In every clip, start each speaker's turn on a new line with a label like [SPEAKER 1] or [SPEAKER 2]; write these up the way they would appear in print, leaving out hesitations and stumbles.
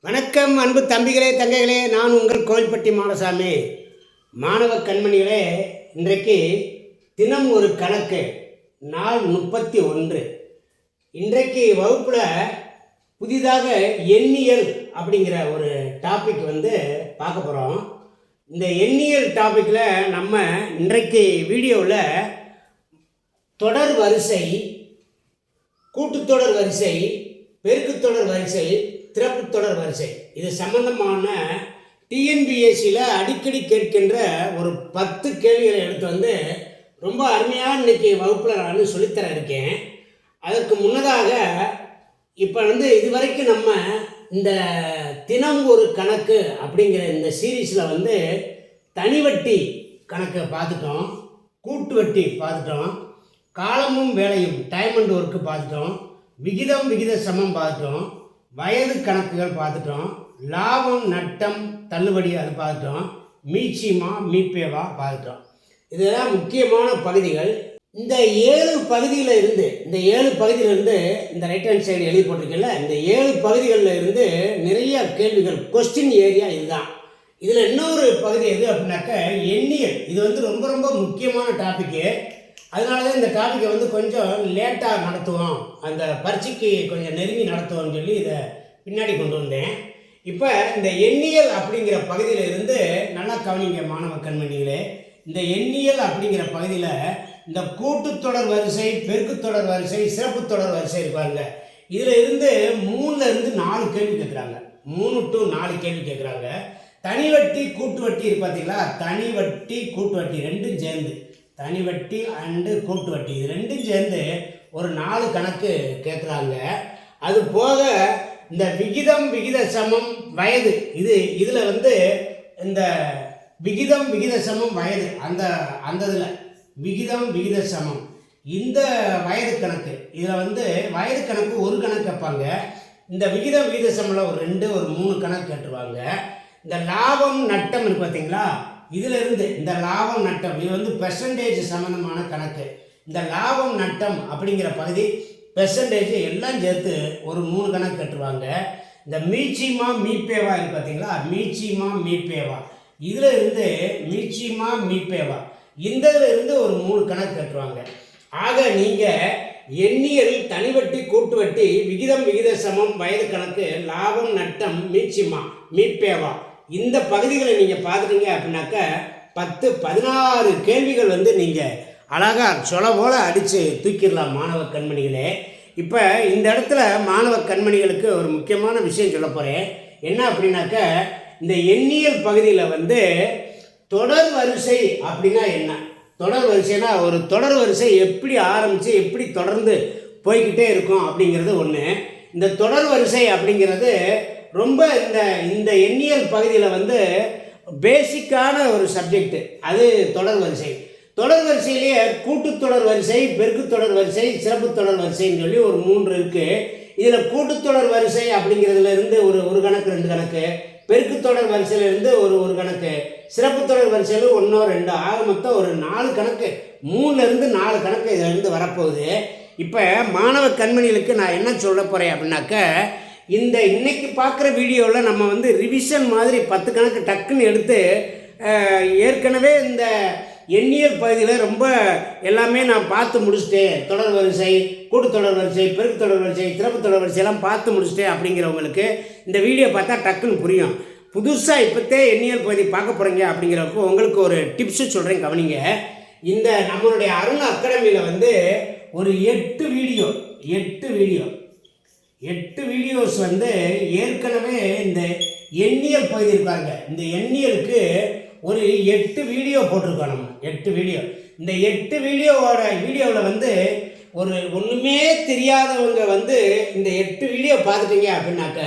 [SPEAKER 1] வணக்கம் அன்பு தம்பிகளே தங்கைகளே, நான் உங்கள் கோவில்பட்டி மாடசாமி. மாணவ கண்மணிகளே, இன்றைக்கு தினம் ஒரு கணக்கு, நாள் 31. இன்றைக்கு வகுப்பில் புதிதாக எண்ணியல் அப்படிங்கிற ஒரு டாபிக் பார்க்க போகிறோம். இந்த எண்ணியல் டாப்பிக்கில் நம்ம இன்றைக்கு வீடியோவில் தொடர் வரிசை, கூட்டுத்தொடர் வரிசை, பெருக்குத்தொடர் வரிசை, சிறப்பு தொடர் வரிசை, இது சம்பந்தமான டிஎன்பிஎஸ்சியில் அடிக்கடி கேட்கின்ற ஒரு 10 கேள்விகளை எடுத்து ரொம்ப அருமையாக இன்றைக்கி வகுப்பில் நான் சொல்லித்தர இருக்கேன். அதற்கு முன்னதாக இப்போ இதுவரைக்கும் நம்ம இந்த தினம் ஒரு கணக்கு அப்படிங்கிற இந்த சீரீஸில் தனிவட்டி கணக்கை பார்த்துட்டோம், கூட்டு வட்டி பார்த்துட்டோம், காலமும் வேலையும் டைம் அண்ட் ஒர்க்கு பார்த்துட்டோம், விகிதம் விகித சமம் பார்த்துட்டோம், வயது கணக்குகள் பார்த்துட்டோம், லாபம் நட்டம் தள்ளுபடி அது பார்த்துட்டோம், மீச்சிமா மீப்பேவா பார்த்துட்டோம். இதெல்லாம் முக்கியமான பகுதிகள். இந்த 7 பகுதியில் இருந்து இந்த ரைட் ஹேண்ட் சைடு எழுதி போட்டிருக்கல, இந்த 7 பகுதிகளில் இருந்து நிறைய கேள்விகள், கொஸ்டின் ஏரியா இதுதான். இதில் இன்னொரு பகுதி எது அப்படின்னாக்க எண்ணியல். இது ரொம்ப ரொம்ப முக்கியமான டாப்பிக்கு. அதனால தான் இந்த டாப்பிக்கை கொஞ்சம் லேட்டாக நடத்துவோம், அந்த பரீட்சைக்கு கொஞ்சம் நெருங்கி நடத்துவோம்னு சொல்லி இதை பின்னாடி கொண்டு வந்தேன். இப்போ இந்த எண்ணியல் அப்படிங்கிற பகுதியில் இருந்து நல்லா கவனிங்க மாணவ கண்மணிகளே. இந்த எண்ணியல் அப்படிங்கிற பகுதியில் இந்த கூட்டுத்தொடர் வரிசை, பெருக்குத்தொடர் வரிசை, சிறப்பு தொடர் வரிசை இருப்பாங்க. இதில் இருந்து 3ல் இருந்து 4 கேள்வி கேட்குறாங்க. 3 to 4 கேள்வி கேட்குறாங்க. தனி வட்டி கூட்டு வட்டி இருக்கு பார்த்தீங்களா, தனி வட்டி கூட்டு வட்டி ரெண்டும் சேர்ந்து, தனி வட்டி அண்டு கூட்டு வட்டி இது ரெண்டும் சேர்ந்து ஒரு 4 கணக்கு கேட்குறாங்க. அது போக இந்த விகிதம் விகித சமம் வயது, இதில் இந்த விகிதம் விகித சமம் வயது, அந்த இதில் விகிதம் விகித சமம் இந்த வயது கணக்கு, இதில் வயது கணக்கு ஒரு கணக்கு கேட்பாங்க. இந்த விகிதம் விகித சமம்ல ஒரு 2 ஒரு 3 கணக்கு கேட்டுருவாங்க. இந்த லாபம் நட்டம் இருக்கு பார்த்தீங்களா, இதில் இருந்து இந்த லாபம் நட்டம் இது பெர்சன்டேஜ் சம்மந்தமான கணக்கு. இந்த லாபம் நட்டம் அப்படிங்கிற பகுதி பெர்சன்டேஜ் எல்லாம் சேர்த்து ஒரு 3 கணக்கு கட்டுருவாங்க. இந்த மீச்சிமா மீப்பேவா இருக்கு பார்த்தீங்களா, மீச்சிமா மீப்பேவா இதில் இருந்து மீச்சிமா மீப்பேவா இந்த இருந்து ஒரு 3 கணக்கு கட்டுருவாங்க. ஆக நீங்கள் எண்ணியல், தனிவட்டி, கூட்டு வட்டி, விகிதம் விகித சமம், வயது கணக்கு, லாபம் நட்டம், மீச்சிமா மீப்பேவா இந்த பகுதிகளை நீங்கள் பார்த்துட்டீங்க அப்படின்னாக்க 10-16 கேள்விகள் நீங்கள் அழகாக சொல போல அடித்து தூக்கிடலாம் மாணவ கண்மணிகளே. இப்போ இந்த இடத்துல மாணவ கண்மணிகளுக்கு ஒரு முக்கியமான விஷயம் சொல்ல போகிறேன். என்ன அப்படின்னாக்க இந்த எண்ணியல் பகுதியில் தொடர் வரிசை அப்படின்னா என்ன, தொடர் வரிசைனா ஒரு தொடர் வரிசை எப்படி ஆரம்பித்து எப்படி தொடர்ந்து போய்கிட்டே இருக்கும் அப்படிங்கிறது ஒன்று. இந்த தொடர் வரிசை அப்படிங்கிறது ரொம்ப இந்த எண்ணியல் பகுதியில் பேசிக்கான ஒரு சப்ஜெக்ட். அது தொடர் வரிசை. தொடர் வரிசையிலேயே கூட்டுத்தொடர் வரிசை, பெருக்குத்தொடர் வரிசை, சிறப்பு தொடர் வரிசைன்னு சொல்லி ஒரு 3 இருக்குது. இதில் கூட்டுத்தொடர் வரிசை அப்படிங்கிறதுல இருந்து ஒரு கணக்கு 2 கணக்கு, பெருக்குத்தொடர் வரிசையிலேருந்து ஒரு கணக்கு, சிறப்பு தொடர் வரிசையில் 1 2 ஆக மொத்தம் ஒரு 4 கணக்கு, 3ல் இருந்து 4 கணக்கு இதிலிருந்து வரப்போகுது. இப்போ மாணவ கண்மணிகளுக்கு நான் என்ன சொல்ல போகிறேன் அப்படின்னாக்க, இன்னைக்கு பார்க்குற வீடியோவில் நம்ம ரிவிஷன் மாதிரி 10 கணக்கு டக்குன்னு எடுத்து ஏற்கனவே இந்த எண்ணியல் பகுதியில் ரொம்ப எல்லாமே நான் பார்த்து முடிச்சுட்டேன், தொடர் வரிசை, கூட்டுத்தொடர் வரிசை, பெருக்கு தொடர் வரிசை, சிறப்பு தொடர் வரிசையெல்லாம் பார்த்து முடிச்சுட்டேன் அப்படிங்கிறவங்களுக்கு இந்த வீடியோ பார்த்தா டக்குன்னு புரியும். புதுசாக இப்போத்தே எண்ணியல் பகுதி பார்க்க போகிறீங்க அப்படிங்கிறப்போ உங்களுக்கு ஒரு டிப்ஸு சொல்கிறேன், கவனிங்க. இந்த நம்மளுடைய அருண் அகாடமியில் ஒரு 8 வீடியோஸ் ஏற்கனவே இந்த எண்ணியல் பகுதி இருக்காங்க. இந்த எண்ணியலுக்கு ஒரு 8 வீடியோ போட்டிருக்கோம் நம்ம, 8 வீடியோ. இந்த 8 வீடியோவில் ஒரு ஒன்றுமே தெரியாதவங்க இந்த 8 வீடியோ பார்த்துட்டீங்க அப்படின்னாக்க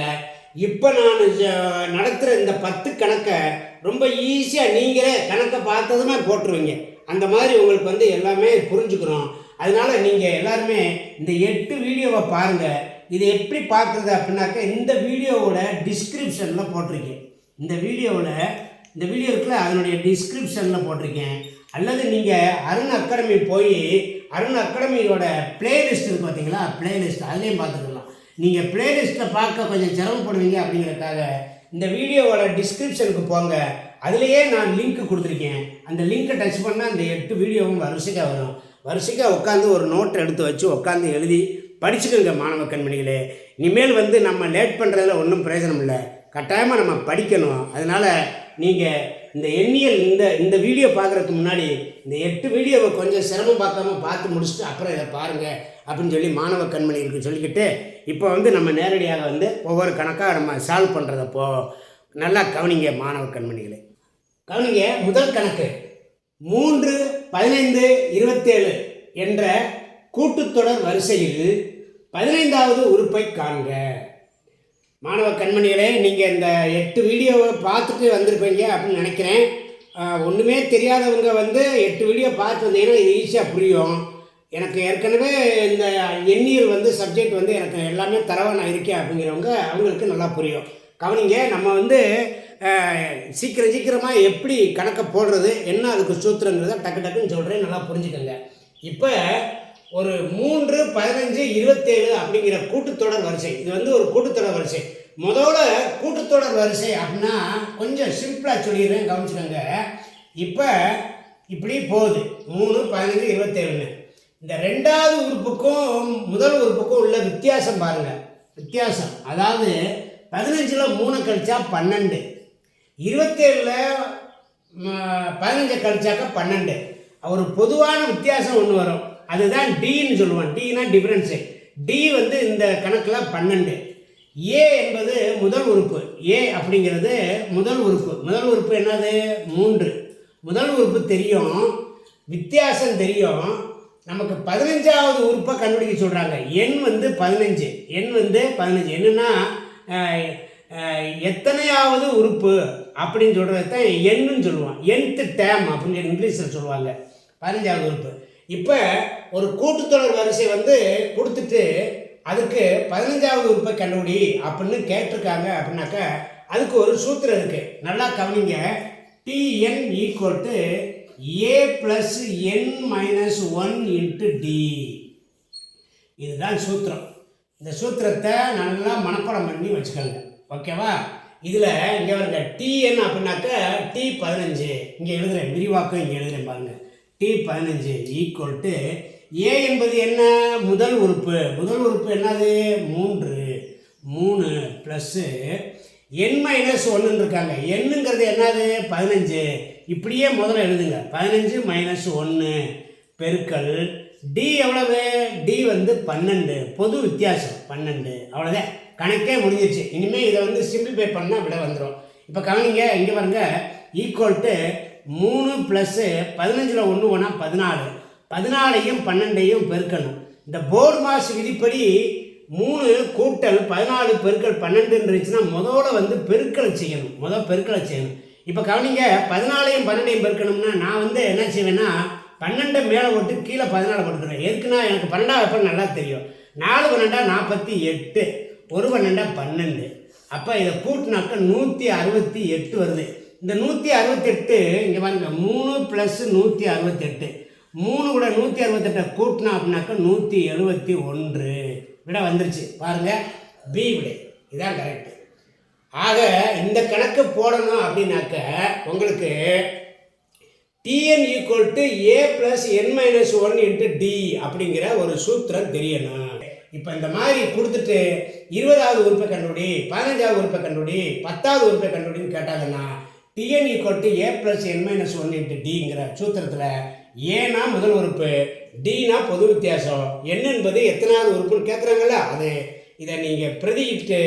[SPEAKER 1] இப்போ நான் நடத்துகிற இந்த 10 கணக்கை ரொம்ப ஈஸியாக நீங்களே கணக்கை பார்த்ததுமே போட்டுருவீங்க. அந்த மாதிரி உங்களுக்கு எல்லாமே புரிஞ்சுக்கிறோம். அதனால் நீங்கள் எல்லாருமே இந்த 8 வீடியோவை பாருங்கள். இது எப்படி பார்க்குறது அப்படின்னாக்க இந்த வீடியோவோட டிஸ்கிரிப்ஷனில் போட்டிருக்கேன். இந்த வீடியோ இருக்குல்ல, அதனுடைய டிஸ்கிரிப்ஷனில் போட்டிருக்கேன். அல்லது நீங்கள் அருண் அகாடமி போய் அருண் அகாடமியோட பிளேலிஸ்ட் இருக்குது பார்த்தீங்களா, பிளேலிஸ்ட் அதுலேயும் பார்த்துக்கலாம். நீங்கள் பிளேலிஸ்ட்டில் பார்க்க கொஞ்சம் சிரமப்படுவீங்க அப்படிங்கிறதுக்காக இந்த வீடியோவோட டிஸ்கிரிப்ஷனுக்கு போங்க, அதுலேயே நான் லிங்க் கொடுத்துருக்கேன். அந்த லிங்க்கை டச் பண்ணால் அந்த 8 வீடியோவும் வரிசைக்காக வரும். வரிசைக்காக உட்காந்து ஒரு நோட் எடுத்து வச்சு உட்காந்து எழுதி படிச்சுக்கோங்க மாணவ கண்மணிகளே. இனிமேல் வந்து நம்ம லேட் பண்ணுறதுல ஒன்றும் பிரயோஜனம் இல்லை, கட்டாயமாக நம்ம படிக்கணும். அதனால் நீங்கள் இந்த எண்ணியல் இந்த வீடியோ பார்க்குறதுக்கு முன்னாடி இந்த 8 வீடியோவை கொஞ்சம் சிரமம் பார்க்காம பார்த்து முடிச்சுட்டு அப்புறம் இதை பாருங்கள் அப்படின்னு சொல்லி மாணவ கண்மணிகளுக்கு சொல்லிக்கிட்டு இப்போ வந்து நம்ம நேரடியாக வந்து ஒவ்வொரு கணக்காக நம்ம சால்வ் பண்ணுறதப்போ நல்லா கவனிங்க மாணவ கண்மணிகளே. கவனிங்க, முதல் கணக்கு 3, 15, 27 என்ற கூட்டுத்தொடர் வரிசையில் 15வது உறுப்பை காண்க. மாணவ கண்மணிகளே, நீங்கள் இந்த 8 வீடியோவை பார்த்துட்டு வந்திருப்பீங்க அப்படின்னு நினைக்கிறேன். ஒன்றுமே தெரியாதவங்க வந்து 8 வீடியோ பார்த்து வந்தீங்கன்னா இது ஈஸியாக புரியும். எனக்கு ஏற்கனவே இந்த எண்ணியல் வந்து சப்ஜெக்ட் வந்து எனக்கு எல்லாமே தரவாக நான் இருக்கேன் அப்படிங்கிறவங்க அவங்களுக்கு நல்லா புரியும். கவனிங்க, நம்ம வந்து சீக்கிரமாக எப்படி கணக்கை போடுறது, என்ன அதுக்கு சூத்திரங்கிறத டக்குன்னு சொல்கிறேன், நல்லா புரிஞ்சுக்கோங்க. இப்போ ஒரு 3, 15, 27 அப்படிங்கிற கூட்டுத்தொடர் வரிசை, இது வந்து ஒரு கூட்டுத்தொடர் வரிசை. முதல்ல கூட்டுத்தொடர் வரிசை அப்படின்னா கொஞ்சம் சிம்பிளாக சொல்லிடுறேன், கவனிச்சுக்கோங்க. இப்போ இப்படி போகுது 3, 15, 27. இந்த ரெண்டாவது உறுப்புக்கும் முதல் உறுப்புக்கும் உள்ள வித்தியாசம் பாருங்கள். வித்தியாசம் அதாவது 15ல் 3 கழிச்சா 12, 27ல் 15 கழிச்சாக்கா 12. ஒரு பொதுவான வித்தியாசம் ஒன்று வரும், அதுதான் டின்னு சொல்லுவோம். டினா டிஃப்ரென்ஸு. டி வந்து இந்த கணக்கில் 12. ஏ என்பது முதல் உறுப்பு. ஏ அப்படிங்கிறது முதல் உறுப்பு. முதல் உறுப்பு என்னது? 3. முதல் உறுப்பு தெரியும், வித்தியாசம் தெரியும். நமக்கு 15வது உறுப்பை கண்டுபிடிக்க சொல்கிறாங்க. எண் வந்து 15. எண் வந்து 15 என்னன்னா எத்தனையாவது உறுப்பு அப்படின்னு சொல்கிறது தான் எண்ணுன்னு சொல்லுவோம். nth டேம் அப்படின்னு இங்கிலீஷில் சொல்லுவாங்க. 15வது உறுப்பு. இப்போ ஒரு கூட்டுத்தொடர் வரிசை வந்து கொடுத்துட்டு அதுக்கு 15வது உறுப்பை கண்டுபிடி அப்படின்னு கேட்டிருக்காங்க அப்படின்னாக்கா அதுக்கு ஒரு சூத்திரம் இருக்குது, நல்லா கவனிங்க. Tn = a + n - 1 × d. இதுதான் சூத்திரம். இந்த சூத்திரத்தை நல்லா மனப்பாடம் பண்ணி வச்சுக்கோங்க, ஓகேவா? இதில் இங்கே வருங்க, Tn அப்படின்னாக்கா T15 இங்கே எழுதுகிறேன், விரிவாக்கம் இங்கே எழுதுகிறேன் பாருங்கள். T15 = a என்பது என்ன? முதல் உறுப்பு. முதல் உறுப்பு என்னது? 3 ப்ளஸ்ஸு n-1 இருக்காங்க. என்னங்கிறது என்னது? 15. இப்படியே முதல்ல எழுதுங்க, 15 - 1 பெருக்கல் டி எவ்வளவு? டி வந்து 12, பொது வித்தியாசம் 12. அவ்வளோதான், கணக்கே முடிஞ்சிருச்சு. இனிமேல் இதை வந்து சிம்பிளிஃபை பண்ணால் விட வந்துடும். இப்போ கவனிங்க, இங்கே பாருங்க, = 3 + 15ல் 1 போனால் 14. 14ஐயும் 12ஐயும் பெருக்கணும். இந்த போர்டு மாஸ் விதிப்படி 3 கூட்டல் 14 பெருக்கல் 12 இருந்துச்சுன்னா முதல்ல வந்து பெருக்கலை செய்யணும். இப்போ கவனிங்க, 14ஐயும் 12ஐயும் பெருக்கணும்னா நான் வந்து என்ன செய்வேன்னா 12 மேலே போட்டு கீழே 14 போட்டுக்கிறேன். எதுக்குன்னா எனக்கு 12 எப்போ நல்லா தெரியும். 4 12 48, 1 12 12. அப்போ இதை கூட்டினாக்க 168 வருது. இந்த 168 இங்கே பாருங்க, 3 + 168. 3 கூட 168 கூட்டினா அப்படின்னாக்கா 171 விட வந்துருச்சு. பாருங்கள், பி விடை இதான் கரெக்டு. ஆக இந்த கணக்கு போடணும் அப்படின்னாக்க உங்களுக்கு Tn = a + n - 1 × d அப்படிங்கிற ஒரு சூத்திரம் தெரியணும். இப்போ இந்த மாதிரி கொடுத்துட்டு 20வது உறுப்பை கண்டுபிடி, 15வது உறுப்பை கண்டுபிடி, 10வது உறுப்பை கண்டுபிடின்னு கேட்டாங்கன்னா Tn = a + n - 1 × dங்கிற சூத்திரத்தில் ஏனா முதல் உறுப்பு, டினா பொது வித்தியாசம், n என்பது எத்தனாவது உறுப்புன்னு கேட்குறாங்கல்ல, அது இதை நீங்கள் பிரதியிட்டு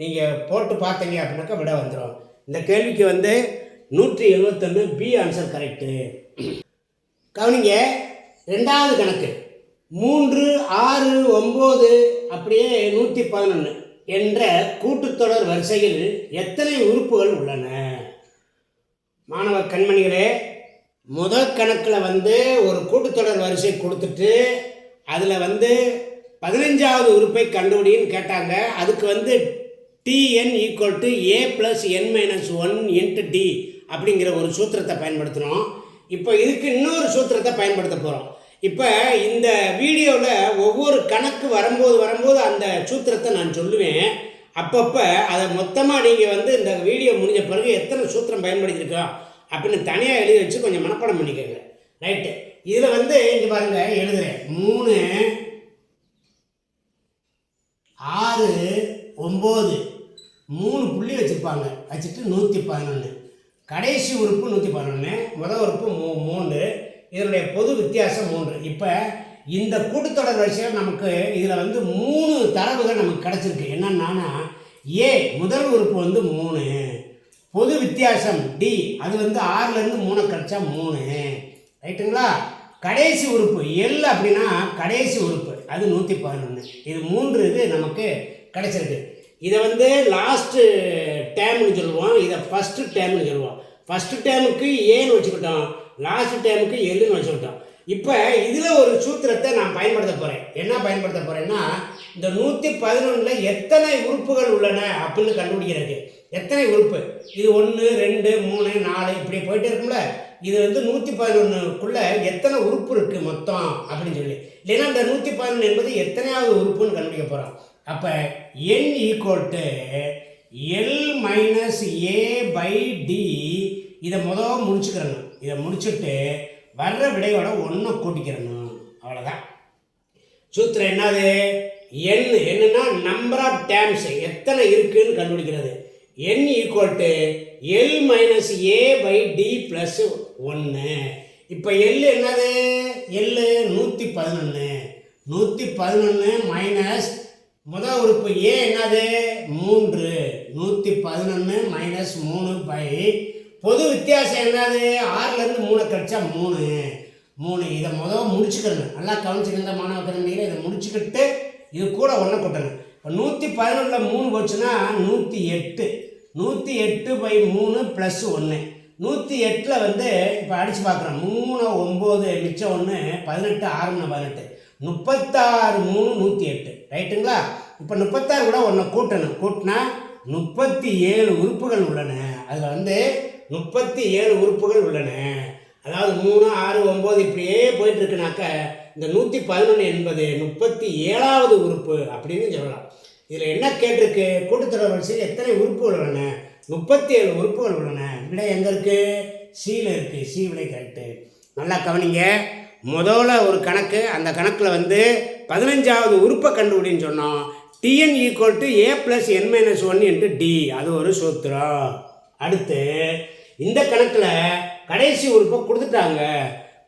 [SPEAKER 1] நீங்கள் போட்டு பார்த்தீங்க அப்படின்னாக்கா விட வந்துடும். இந்த கேள்விக்கு வந்து 171 பி ஆன்சர் கரெக்டு. கவனிங்க, ரெண்டாவது கணக்கு 3, 6, 9 அப்படியே 111 என்ற கூட்டுத்தொடர் வரிசையில் எத்தனை உறுப்புகள் உள்ளன? மாணவ கண்மணிகளே, முதல் கணக்கில் வந்து ஒரு கூட்டுத்தொடர் வரிசை கொடுத்துட்டு அதில் வந்து 15வது உறுப்பை கண்டுபிடின்னு கேட்டாங்க. அதுக்கு வந்து Tn = a + n - 1 × d அப்படிங்கிற ஒரு சூத்திரத்தை பயன்படுத்தணும். இப்போ இதுக்கு இன்னொரு சூத்திரத்தை பயன்படுத்த போகிறோம். இப்போ இந்த வீடியோவில் ஒவ்வொரு கணக்கு வரும்போது அந்த சூத்திரத்தை நான் சொல்லுவேன். அப்பப்போ அதை மொத்தமாக நீங்கள் வந்து இந்த வீடியோ முடிஞ்ச பிறகு எத்தனை சூத்திரம் பயன்படுத்தியிருக்கோம் அப்படின்னு தனியாக எழுதி வச்சு கொஞ்சம் மனப்பாடம் பண்ணிக்கோங்க. ரைட்டு. இதில் வந்து இங்கே பாருங்கள் எழுதுகிறேன். 3 6 9 3 புள்ளி வச்சுருப்பாங்க. வச்சுட்டு 111 கடைசி உறுப்பு 111, முதல் உறுப்பு 3, இதனுடைய பொது வித்தியாசம் 3. இப்போ இந்த கூட்டுத்தொடர் வரிசையில் நமக்கு இதில் வந்து 3 தரவுகள் நமக்கு கிடச்சிருக்கு. என்னன்னா ஏ முதல் உறுப்பு வந்து 3, பொது வித்தியாசம் டி அது வந்து 6லேருந்து 3 கிடச்சா 3. ரைட்டுங்களா? கடைசி உறுப்பு எல் அப்படின்னா கடைசி உறுப்பு அது 111. இது 3 இது நமக்கு கிடச்சிருக்கு. இதை வந்து லாஸ்ட்டு டேர்ம்னு சொல்லுவோம், இதை ஃபஸ்ட்டு டேர்ம்னு சொல்லுவோம். ஃபஸ்ட்டு டேர்முக்கு ஏன்னு வச்சுக்கிட்டோம், லாஸ்ட் டேர்முக்கு எல்லுன்னு வச்சுக்கிட்டோம். இப்போ இதில் ஒரு சூத்திரத்தை நான் பயன்படுத்த போகிறேன். என்ன பயன்படுத்த போகிறேன்னா, இந்த 111 எத்தனை உறுப்புகள் உள்ளன அப்படின்னு கண்டுபிடிக்கிறது. எத்தனை உறுப்பு, இது 1 2 3 4 இப்படி போயிட்டே இருக்கும்ல. இது வந்து 111க்குள்ளே எத்தனை உறுப்பு இருக்குது மொத்தம் அப்படின்னு சொல்லி, இல்லைன்னா இந்த 111 என்பது எத்தனையாவது உறுப்புன்னு கண்டுபிடிக்க போகிறோம். அப்போ n = L - A/D. இதை முதல் முடிச்சுக்கிறணும். இதை முடிச்சுட்டு வர்ற விடையோட 1 கூட்டிக்கிறணும். அவ்வளோதான் சூத்திரம். என்னது? என்னன்னா நம்பர் ஆஃப் டேர்ம்ஸ் எத்தனை இருக்குன்னு கண்டுபிடிக்கிறது. n = L - A/D + 1. இப்போ L என்னது? L 111. 111 மைனஸ் முதல் உறுப்பு ஏ என்னது? 3. 111 - 3 பொது வித்தியாசம் என்னது? 6லேருந்து 3 கிடச்சா 3. இதை முதல் முடிச்சுக்கணும். நல்லா கவனிச்சுக்கிற மாணவ கல்வியில் இதை முடிச்சுக்கிட்டு இது கூட 1 கூட்டணும். இப்போ 111 3 போச்சுன்னா 108. 108/3 + 1. 108 வந்து இப்போ அடித்து பார்க்குறோம். 3 9 மிச்சம் 1 18 6 18 36 3 108. ரைட்டுங்களா? இப்போ 36 கூட 1 கூட்டணும். கூட்டினா 37 உறுப்புகள் உள்ளன. அதில் வந்து 37 உறுப்புகள் உள்ளன. அதாவது 3 6 9 இப்படியே போயிட்டுருக்குனாக்க இந்த 111 என்பது 37வது உறுப்பு அப்படின்னு சொல்லலாம். இதில் என்ன கேட்டிருக்கு? கூட்டுத்தொடர் வரிசையில் எத்தனை உறுப்புகள் உள்ளன? 37 உறுப்புகள் உள்ளன. விடை எங்கே இருக்குது? சியில் இருக்குது. சி விடை கரெக்டு. நல்லா கவனிங்க. முதல்ல ஒரு கணக்கு, அந்த கணக்கில் வந்து 15வது உறுப்பை கண்டுபிடின்னு சொன்னோம். Tn = A + n - 1 × D. அது ஒரு சூத்திரம். அடுத்து இந்த கணக்கில் கடைசி உறுப்பை கொடுத்துட்டாங்க.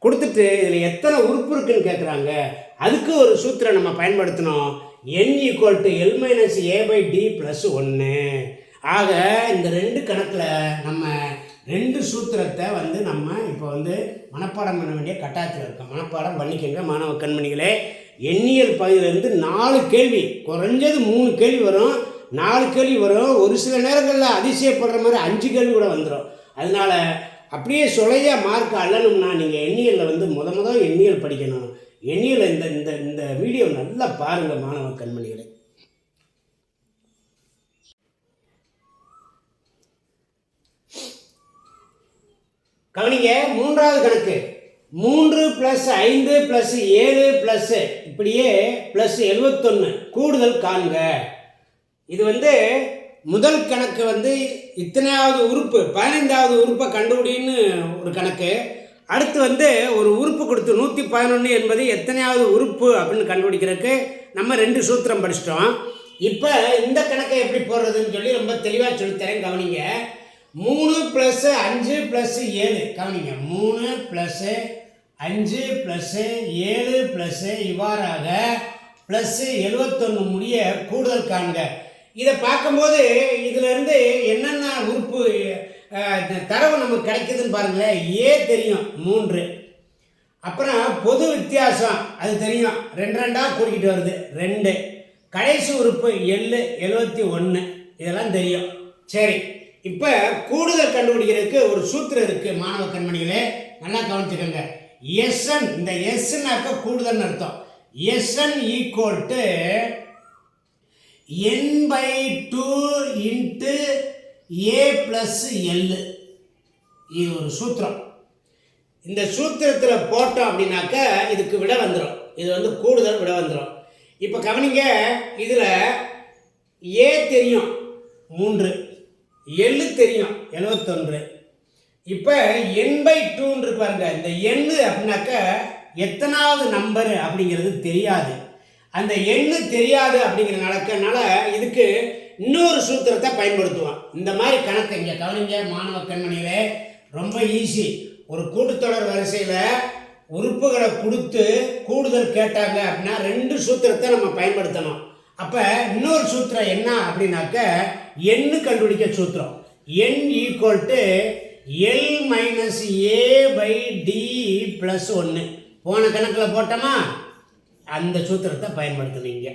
[SPEAKER 1] கொடுத்துட்டு இதில் எத்தனை உறுப்பு இருக்குன்னு கேட்குறாங்க. அதுக்கு ஒரு சூத்திரம் நம்ம பயன்படுத்தணும். n = L - A/D + 1. ஆக இந்த 2 கணக்கில் நம்ம 2 சூத்திரத்தை வந்து நம்ம இப்போ வந்து மனப்பாடம் பண்ண வேண்டிய கட்டாயத்தில் இருக்கோம். மனப்பாடம் பண்ணிக்கங்க மாணவ கண்மணிகளே. எண்ணியல் பகுதியிலேருந்து 4 கேள்வி, குறைஞ்சது 3 கேள்வி வரும், 4 கேள்வி வரும். ஒரு சில நேரங்களில் அதிசயப்படுற மாதிரி 5 கேள்வி கூட வந்துடும். அதனால் அப்படியே சொலையாக மார்க் அல்லணும்னா நீங்கள் எண்ணியலில் வந்து முதல் எண்ணியல் படிக்கணும். எண்ணியல் இந்த இந்த இந்த வீடியோ நல்லா பாருங்கள் மாணவ கண்மணிகளே. கவனிங்க. 3வது கணக்கு 3 + 5 + 7 இப்படியே +71 கூடுதல் காண்க. இது வந்து முதல் கணக்கு வந்து இத்தனையாவது உறுப்பு 15வது உறுப்பை கண்டுபிடின்னு ஒரு கணக்கு. அடுத்து வந்து ஒரு உறுப்பு கொடுத்து 111 என்பது எத்தனையாவது உறுப்பு அப்படின்னு கண்டுபிடிக்கிறதுக்கு நம்ம 2 சூத்திரம் படிச்சிட்டோம். இப்போ இந்த கணக்கை எப்படி போடுறதுன்னு சொல்லி ரொம்ப தெளிவாக சொல்லித்தரேன். கவனிங்க. 3 + 5 + 7 கவனிங்க. 3 + 5 + 7 இவ்வாறாக +71 முடிய கூடுதல் காண்க. இதை பார்க்கும்போது இதிலிருந்து என்னென்ன உறுப்பு தரவு நமக்கு கிடைக்குதுன்னு பாருங்களேன். ஏ தெரியும் 3, அப்புறம் பொது வித்தியாசம் அது தெரியும் 2 2 கூட்டிகிட்டு வருது 2, கடைசி உறுப்பு L 71 இதெல்லாம் தெரியும். சரி, இப்போ கூடுதல் கண்டுபிடிக்கிறதுக்கு ஒரு சூத்திரம் இருக்குது மாணவ கண்மணிகளே, நல்லா கவனிச்சுக்கோங்க. Sn, இந்த Sனாக்க கூடுதல் அர்த்தம். Sn = n/2 × A + L. இது ஒரு சூத்திரம். இந்த சூத்திரத்தில் போட்டோம் அப்படின்னாக்க இதுக்கு விட வந்துடும். இது வந்து கூடுதல் விட வந்துடும். இப்போ கவனிங்க, இதில் ஏ தெரியும் 3, எள்ளு தெரியும் 71. இப்போ n/2 இருக்கு பாருங்க. இந்த எண்ணு அப்படின்னாக்க எத்தனாவது நம்பரு அப்படிங்கிறது தெரியாது. அந்த எண்ணு தெரியாது அப்படிங்கிறனால இதுக்கு இன்னொரு சூத்திரத்தை பயன்படுத்துவான். இந்த மாதிரி கணக்கு இங்கே கவனிங்க மாணவ கண்மணிகளே, ரொம்ப ஈஸி. ஒரு கூட்டுத்தொடர் வரிசையில் உறுப்புகளை கொடுத்து கூடுதல் கேட்டாங்க அப்படின்னா 2 சூத்திரத்தை நம்ம பயன்படுத்தணும். அப்போ இன்னொரு சூத்திரம் என்ன அப்படின்னாக்க எண்ணு கண்டுபிடிக்க சூத்திரம். n = L-A/D+1. போன கணக்கில் போட்டோமா, அந்த சூத்திரத்தை பயன்படுத்துனீங்க.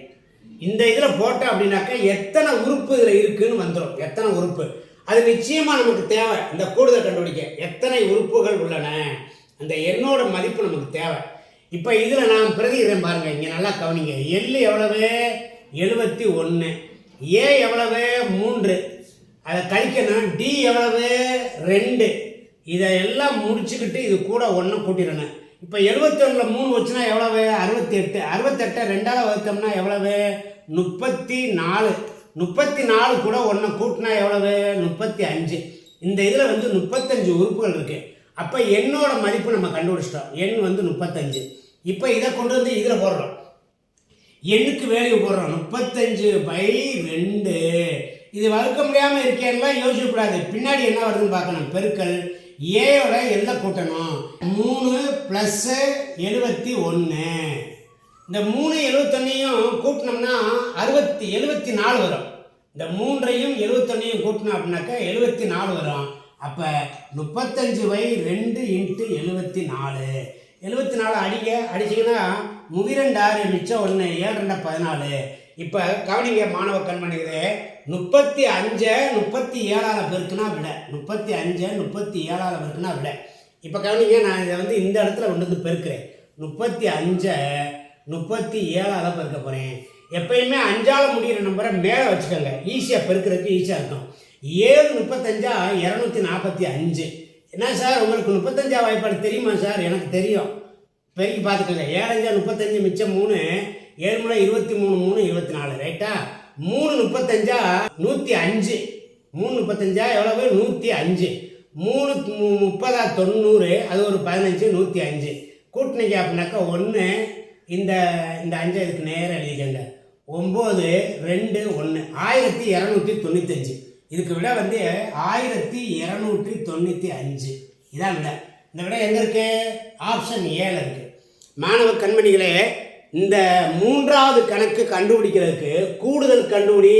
[SPEAKER 1] இந்த இதில் போட்டோம் அப்படின்னாக்கா எத்தனை உறுப்பு இதில் இருக்குதுன்னு வந்துடும். எத்தனை உறுப்பு அது நிச்சயமாக நமக்கு தேவை. இந்த கூடுதல் கண்டுபிடிக்க எத்தனை உறுப்புகள் உள்ளன, அந்த எண்ணோட மதிப்பு நமக்கு தேவை. இப்போ இதில் நான் பிரதிகிறேன் பாருங்கள். இங்கே நல்லா கவனிங்க. எல் எவ்வளவு 71, ஏ எவ்வளவு 3, அதை கழிக்கணும். டி எவ்வளவு 2. இதை எல்லாம் முடிச்சுக்கிட்டு இது கூட 1 கூட்டிடணும். இப்போ 71ல் 3 வச்சுன்னா எவ்வளவு 68. 68 2ஆல் வகுத்தோம்னா எவ்வளவு 34. 34 கூட 1 கூட்டினா எவ்வளவு 35. இந்த இதில் வந்து 35 உறுப்புகள் இருக்குது. அப்போ எண்ணோட மதிப்பு நம்ம கண்டுபிடிச்சிட்டோம். எண் வந்து 35. இப்போ இதை கொண்டு வந்து இதில் போடுறோம். எண்ணுக்கு வேல்யூ போடுறோம் 35/2. இது வகுக்க முடியாமல் இருக்கேன்லாம் யோசிக்கக்கூடாது. பின்னாடி என்ன வருதுன்னு பார்க்கணும். பெருக்கல் ஏயோட எல்லாம் கூட்டணும். 3 + 71. இந்த 3 71 கூட்டினோம்னா 74 வரும். இந்த 3ஐயும் 71ஐயும் கூட்டினோம் அப்படின்னாக்கா 74 வரும். அப்போ 35/2 × 74. 74 அடிச்சிங்கன்னா 36 மிச்சம் 1 7 2 14. இப்போ கவனிங்க மாணவ கண்மணிகளே, 35 37ஆல் பெருக்குனா விட. 35 37ஆல் பெருக்குனா விட. இப்போ கவனிங்க, நான் இதை வந்து இந்த இடத்துல கொண்டு வந்து பெருக்கிறேன். 35 37ஆல் பெருக்க போகிறேன். எப்பயுமே 5ஆல் முடிகிற நம்பரை மேலே வச்சுக்கோங்க, ஈஸியாக பெருக்கிறதுக்கு ஈஸியாக இருக்கும். 7 35 245. என்ன சார் உங்களுக்கு 35 வாய்ப்பாடு தெரியுமா சார்? எனக்கு தெரியும். பெருக்கி பார்த்துக்கோங்க. 7 5 35 மிச்சம் 3, 7 3 23 3 24. ரைட்டா? 3 35 105. 3 35 எவ்வளவு 105. 3 30 90. அது ஒரு 15 105. கூட்டினீங்க அப்படின்னாக்கா 1 இந்த 5 இதுக்கு நேரம் எழுதிக்கங்க. 9 2 1 1295. இதுக்கு விட வந்து 1295. இதான் விட. இந்த விட எங்கே இருக்கு? ஆப்ஷன் ஏல இருக்கு. மாணவ கண்மணிகளே, இந்த 3வது கணக்கு கண்டுபிடிக்கிறதுக்கு கூடுதல் கண்டுபிடி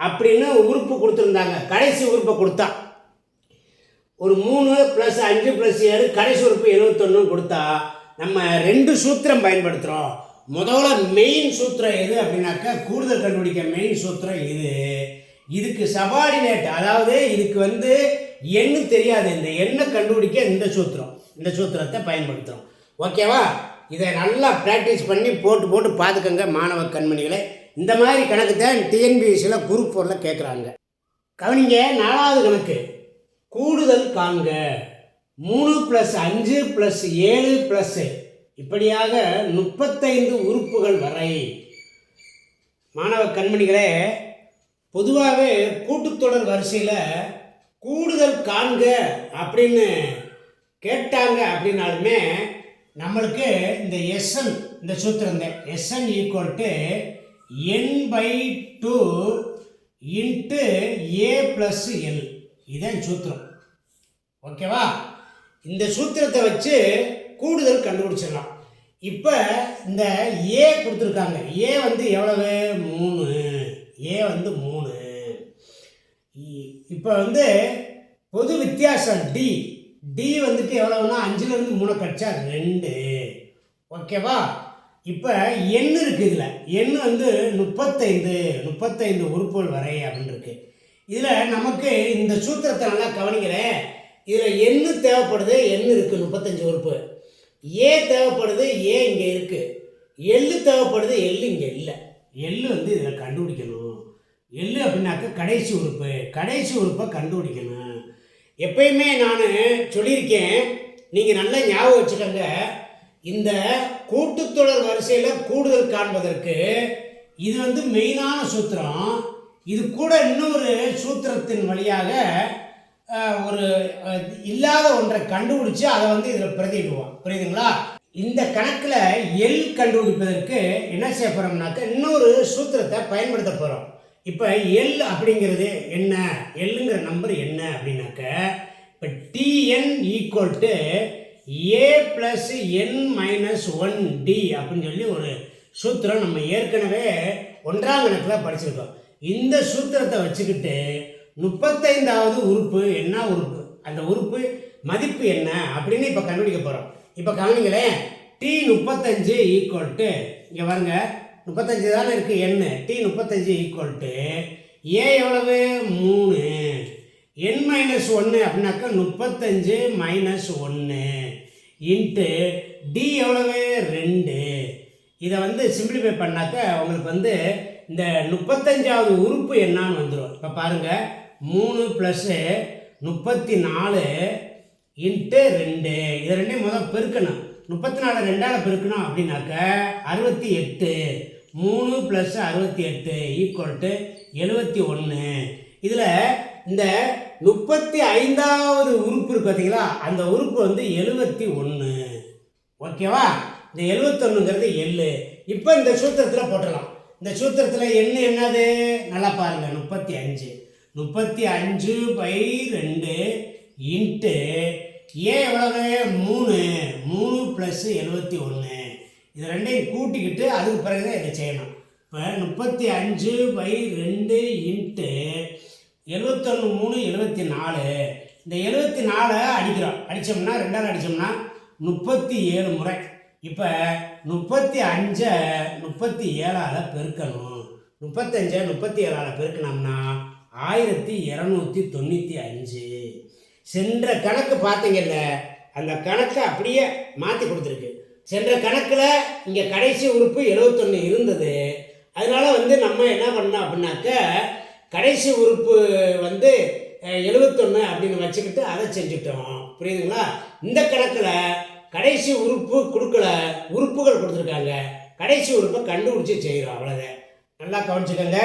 [SPEAKER 1] அப்படின்னு உறுப்பு கொடுத்துருந்தாங்க. கடைசி உறுப்பை கொடுத்தா ஒரு 3 + 5 + 7 கடைசி உறுப்பு 71 கொடுத்தா நம்ம 2 சூத்திரம் பயன்படுத்துகிறோம். முதல்ல மெயின் சூத்திரம் எது அப்படின்னாக்கா கூடுதல் கண்டுபிடிக்க மெயின் சூத்திரம் இது. இதுக்கு சபார்டினேட், அதாவது இதுக்கு வந்து எண்ணு தெரியாது. இந்த எண்ணை கண்டுபிடிக்க இந்த சூத்திரத்தை பயன்படுத்துகிறோம். ஓகேவா? இதை நல்லா ப்ராக்டிஸ் பண்ணி போட்டு பார்த்துக்கோங்க மாணவ கண்மணிகளை. இந்த மாதிரி கணக்கு தான் டிஎன்பிஎஸ்சியில் குரூப் 4ல் கேட்குறாங்க. கவனிங்க, 4வது கணக்கு கூடுதல் காண்க. 3 + 5 + 7 + இப்படியாக 35 உறுப்புகள் வரை. மாணவ கண்மணிகளே, பொதுவாகவே கூட்டுத்தொடர் வரிசையில் கூடுதல் காண்க அப்படின்னு கேட்டாங்க அப்படின்னாலுமே நம்மளுக்கு இந்த SN, இந்த சூத்திரம் தான். SN = n/2 × A + L. இதுதான் சூத்திரம். ஓகேவா? இந்த சூத்திரத்தை வச்சு கூடுதல் கண்டுபிடிச்சிடலாம். இப்போ இந்த ஏ கொடுத்துருக்காங்க. ஏ வந்து எவ்வளவு 3. ஏ வந்து 3. இப்போ வந்து பொது வித்தியாசம் டி வந்துட்டு எவ்வளவுனா 5லேருந்து 3 கழிச்சா 2. ஓகேவா? இப்போ எண் இருக்குது. இதில் எண் வந்து 35 உறுப்புகள் வரை அப்படின்னு இருக்கு. இதில் நமக்கு இந்த சூத்திரத்தை நல்லா கவனிக்கிறேன். இதில் எண்ணு தேவைப்படுது, எண் இருக்குது 35 உறுப்பு. ஏ தேவைப்படுது, ஏ இங்கே இருக்குது. எள்ளு தேவைப்படுது, எள்ளு இங்கே இல்லை. எள்ளு வந்து இதில் கண்டுபிடிக்கணும். எள்ளு அப்படின்னாக்க கடைசி உறுப்பை கண்டுபிடிக்கணும். எப்பயுமே நான் சொல்லியிருக்கேன், நீங்கள் நல்லா ஞாபகம் வச்சுக்கோங்க, இந்த கூட்டுத்தொடர் வரிசையில் கூடுதல் காண்பதற்கு இது வந்து மெயினான சூத்திரம். இது கூட இன்னொரு சூத்திரத்தின் வழியாக ஒரு இல்லாத ஒன்றை கண்டுபிடிச்சு அதை வந்து இதில் பிரதிடுவோம். புரியுதுங்களா? இந்த கணக்கில் எல் கண்டுபிடிப்பதற்கு என்ன செய்ய போகிறோம்னாக்க இன்னொரு சூத்திரத்தை பயன்படுத்த போகிறோம். இப்போ எல் அப்படிங்கிறது என்ன, எல்லுங்கிற நம்பர் என்ன அப்படின்னாக்க, இப்போ TN equal to A plus n minus 1D அப்படின்னு சொல்லி ஒரு சூத்திரம் நம்ம ஏற்கனவே 1ஆம் கணக்கில் படிச்சிருக்கோம். இந்த சூத்திரத்தை வச்சுக்கிட்டு 35வது உறுப்பு என்ன உறுப்பு, அந்த உறுப்பு மதிப்பு என்ன அப்படின்னு இப்போ கண்டுபிடிக்க போகிறோம். இப்போ கவனிங்களேன், T35 ஈக்குவல் டு, இங்கே பாருங்க 35 தானே இருக்குது எண்ணு, T35 ஈக்குவல் டு ஏ எவ்வளவு 3, என் மைனஸ் 1 அப்படின்னாக்கா 35 மைனஸ் 1 இன்ட்டு டி எவ்வளவு 2. இதை வந்து சிம்பிளிஃபை பண்ணாக்க உங்களுக்கு வந்து இந்த 35வது உறுப்பு என்னான்னு வந்துடும். இப்போ பாருங்கள், 3 ப்ளஸ்ஸு 34 இன்ட்டு 2, இதை ரெண்டையும் முதல் பெருக்கணும். 34 2ஆல் பெருக்கணும் அப்படின்னாக்க 68, 3 ப்ளஸ் 68 ஈக்குவல் டு 71. இதில் இந்த 35வது உறுப்பு இருக்கு பார்த்தீங்களா, அந்த உறுப்பு வந்து 71. ஓகேவா? இந்த 71ங்கிறது எல். இப்போ இந்த சூத்திரத்தில் போட்டலாம். இந்த சூத்திரத்தில் என்னது நல்லா பாருங்கள், 35/2 இன்ட்டு ஏ எவ்வளவு 3 ப்ளஸ் 71. இது ரெண்டையும் கூட்டிக்கிட்டு அதுக்கு பிறகு தான் இதை செய்யணும். இப்போ 35/2 இன்ட்டு 71 3 74. இந்த 74 அடிக்கிறோம், அடித்தோம்னா 2ஆல் அடித்தோம்னா 37 முறை. இப்போ 35 37ஆல் பெருக்கணும். 35 37ஆல் பெருக்கணும்னா 1295. சென்ற கணக்கு பார்த்தீங்கல்ல, அந்த கணக்கை அப்படியே மாற்றி கொடுத்துருக்கு. சென்ற கணக்கில் இங்கே கடைசி உறுப்பு 71 இருந்தது. அதனால வந்து நம்ம என்ன பண்ணோம் அப்படின்னாக்க, கடைசி உறுப்பு வந்து 71 அப்படின்னு வச்சுக்கிட்டு அதை செஞ்சுட்டோம். புரியுதுங்களா? இந்த கணக்கில் கடைசி உறுப்பு கொடுக்கல, உறுப்புகள் கொடுத்துருக்காங்க, கடைசி உறுப்பை கண்டுபிடிச்சி செய்கிறோம், அவ்வளோதான். நல்லா கவனிச்சுக்கோங்க.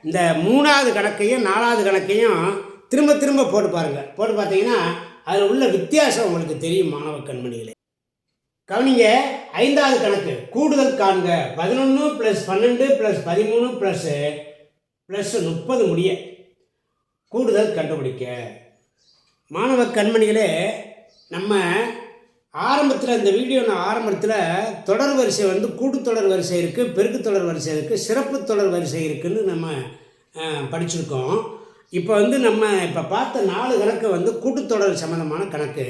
[SPEAKER 1] இந்த 3வது கணக்கையும் 4வது கணக்கையும் திரும்ப திரும்ப போட்டு பாருங்கள். போட்டு பார்த்தீங்கன்னா அதில் உள்ள வித்தியாசம் உங்களுக்கு தெரியும் மாணவ கண்மணிகளே. கவனிங்க, 5வது கணக்கு கூடுதல் காண்க. 11 + 12 + 13 + 30 முடிய கூடுதல் கண்டுபிடிக்க. மாணவ கண்மணிகளே, நம்ம ஆரம்பத்தில் இந்த வீடியோ ஆரம்பத்தில் தொடர் வரிசை வந்து கூட்டுத்தொடர் வரிசை இருக்குது, பெருக்கு தொடர் வரிசை இருக்குது, சிறப்பு தொடர் வரிசை இருக்குதுன்னு நம்ம படிச்சிருக்கோம். இப்போ வந்து நம்ம இப்போ பார்த்த 4 கணக்கு வந்து கூட்டுத்தொடர் சம்மந்தமான கணக்கு.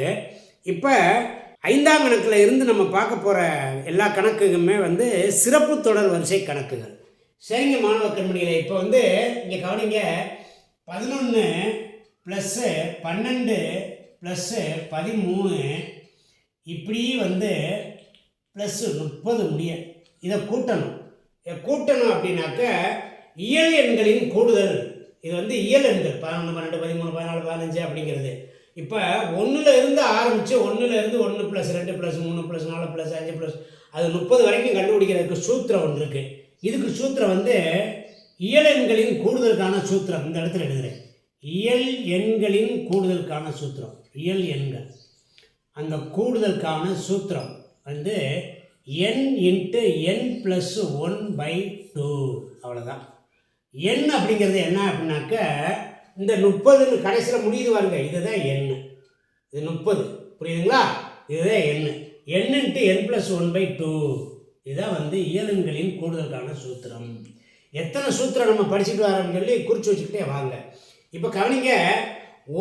[SPEAKER 1] இப்போ 5ஆம் கணக்கில் இருந்து நம்ம பார்க்க போகிற எல்லா கணக்குகளுமே வந்து சிறப்பு தொடர் வரிசை கணக்குகள். சரிங்க மாணவ கண்மணிகளே, இப்போ வந்து இங்கே கவனிங்க, 11 + 12 + 13 இப்படி வந்து +30 முடிய இதை கூட்டணும் அப்படின்னாக்க இயல் எண்களின் கூடுதல். இது வந்து இயல் எண்கள் 11 12 13 14 15 அப்படிங்கிறது. இப்போ 1ல் இருந்து ஆரம்பித்து 1ல் இருந்து 1 + 2 + 3 + 4 + 5 அது 30 வரைக்கும் கண்டுபிடிக்கிறதுக்கு சூத்திரம் ஒன்று இருக்குது. இதுக்கு சூத்திரம் வந்து இயல் எண்களின் கூடுதலுக்கான சூத்திரம். இந்த இடத்துல எழுதுகிறேன், இயல் எண்களின் கூடுதலுக்கான சூத்திரம். இயல் எண்கள் அந்த கூடுதலுக்கான சூத்திரம் வந்து n × n + 1/2. அவ்வளோதான். n அப்படிங்கிறது என்ன அப்படின்னாக்க, இந்த 30 கடைசியில் முடியுது பாருங்க, இதுதான் n. இது 30, புரியுதுங்களா? இதுதான் n. n × n + 1/2 இதுதான் வந்து இயலெண்களின் கூடுதலுக்கான சூத்திரம். எத்தனை சூத்திரம் நம்ம படிச்சுட்டு வரோம்னு சொல்லி குறித்து வச்சுக்கிட்டே வாங்க. இப்போ கவனிங்க,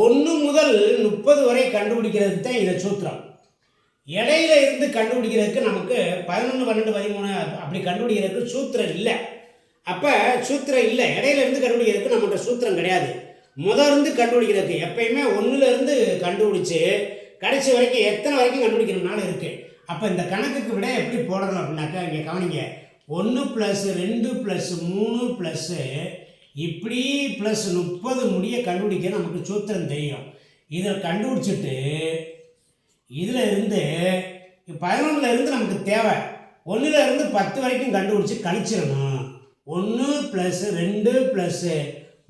[SPEAKER 1] 1 முதல் 30 வரை கண்டுபிடிக்கிறதுக்கு தான் இந்த சூத்திரம். இடையில இருந்து கண்டுபிடிக்கிறதுக்கு நமக்கு 11 12 13 அப்படி கண்டுபிடிக்கிறதுக்கு சூத்திரம் இல்லை. அப்போ சூத்திரம் இல்லை, இடையில இருந்து கண்டுபிடிக்கிறதுக்கு நம்மகிட்ட சூத்திரம் கிடையாது. இருந்து கண்டுபிடிக்கிறதுக்கு எப்பயுமே 1ல் இருந்து கண்டுபிடிச்சி கடைசி வரைக்கும் எத்தனை வரைக்கும் கண்டுபிடிக்கிறதுனால இருக்குது. அப்போ இந்த கணக்குக்கு விட எப்படி போடணும் அப்படின்னாக்கா, இங்கே கவனிங்க, 1 + 2 + 3 இப்படி +30 முடிய கண்டுபிடிக்க நமக்கு சூத்திரம் தெரியும். இதை கண்டுபிடிச்சிட்டு இதில் இருந்து 11ல் இருந்து நமக்கு தேவை 1ல் இருந்து 10 வரைக்கும் கண்டுபிடிச்சி கழிச்சிடணும். 1 + 2 +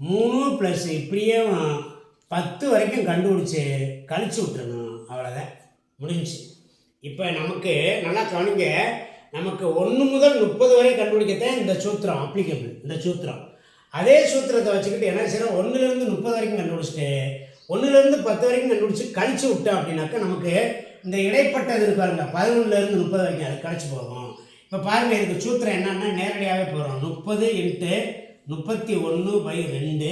[SPEAKER 1] 3 + இப்படியே 10 வரைக்கும் கண்டுபிடிச்சி கழிச்சு விட்டுறணும். அவ்வளோதான், முடிஞ்சு. இப்போ நமக்கு நல்லா கவனிங்க, நமக்கு 1 முதல் 30 வரை கண்டுபிடிக்கத்தான் இந்த சூத்திரம் அப்ளிகபிள். இந்த சூத்திரம் அதே சூத்திரத்தை வச்சுக்கிட்டு என்ன செய்யணும், 1லேருந்து 30 வரைக்கும் கண்டுபிடிச்சிட்டு 1லேருந்து 10 வரைக்கும் கண்டுபிடிச்சி கழிச்சு விட்டோம் அப்படின்னாக்கா நமக்கு இந்த இடைப்பட்டது இருப்பாருங்க 11லேருந்து 30 வரைக்கும் அது கழிச்சு போகும். இப்போ பாருங்கள், இதுக்கு சூத்திரம் என்னன்னா நேரடியாகவே போகிறோம். 30 × 31/2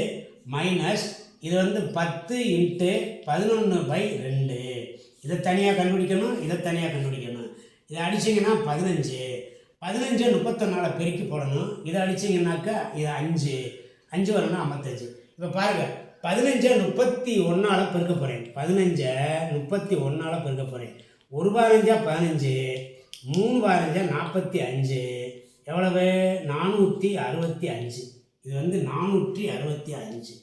[SPEAKER 1] மைனஸ் இது 10 × 11/2. இதை தனியாக கண்டுபிடிக்கணும், இதை தனியாக கண்டுபிடிக்கணும். இதை அடிச்சிங்கன்னா 15 31ஆல் பெருக்கி போடணும். இதை அடிச்சிங்கன்னாக்கா இது 5 வரணும்னா 55. இப்போ பாருங்கள், 15 31ஆல் பெருக்க போகிறேன். 15 31ஆல் பெருக்க போகிறேன். 1 × 15 3 × 45 எவ்வளவு? 465. இது 465.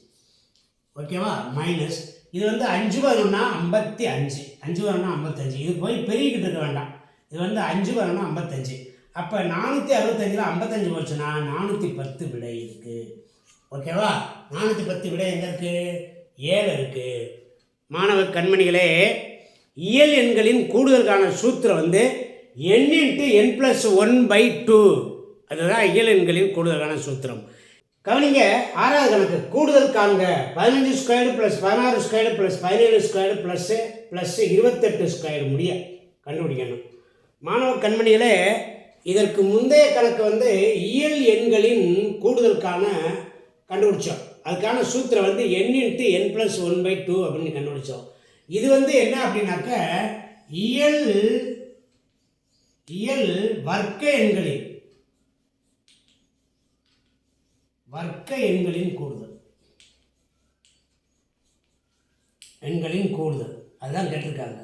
[SPEAKER 1] ஓகேவா? மைனஸ் இது 5 வரணும்னா 55. 5 வரணும்னா 55. இது போய் பெருகிக்கிட்டு இருக்க வேண்டாம். இது 5 வரணும்னா 55. அப்போ 465ல் 55 போச்சுன்னா 410 விடை இருக்குது. ஓகேவா? 410 விடை எங்கே இருக்குது? 7 இருக்குது. மாணவ கண்மணிகளே, இயல் எண்களின் கூடுதலுக்கான சூத்திரம் n × n+1/2. அதுதான் இயல் எண்களின் கூடுதலுக்கான சூத்திரம். கவனிங்க, 6வது கணக்கு கூடுதல் காண்க. 15² + 16² + 17² + 28² முடிய கண்டுபிடிக்கணும். மாணவ கண்மணிகளே, இதற்கு முந்தைய கணக்கு இயல் எண்களின் கூடுதலுக்கான கண்டுபிடிச்சோம். அதுக்கான சூத்திரம் n × n+1/2 அப்படின்னு கண்டுபிடிச்சோம். இது என்ன அப்படின்னாக்க இயல் வர்க்க எண்களின் கூடுதல் அதுதான் கேட்டிருக்காங்க.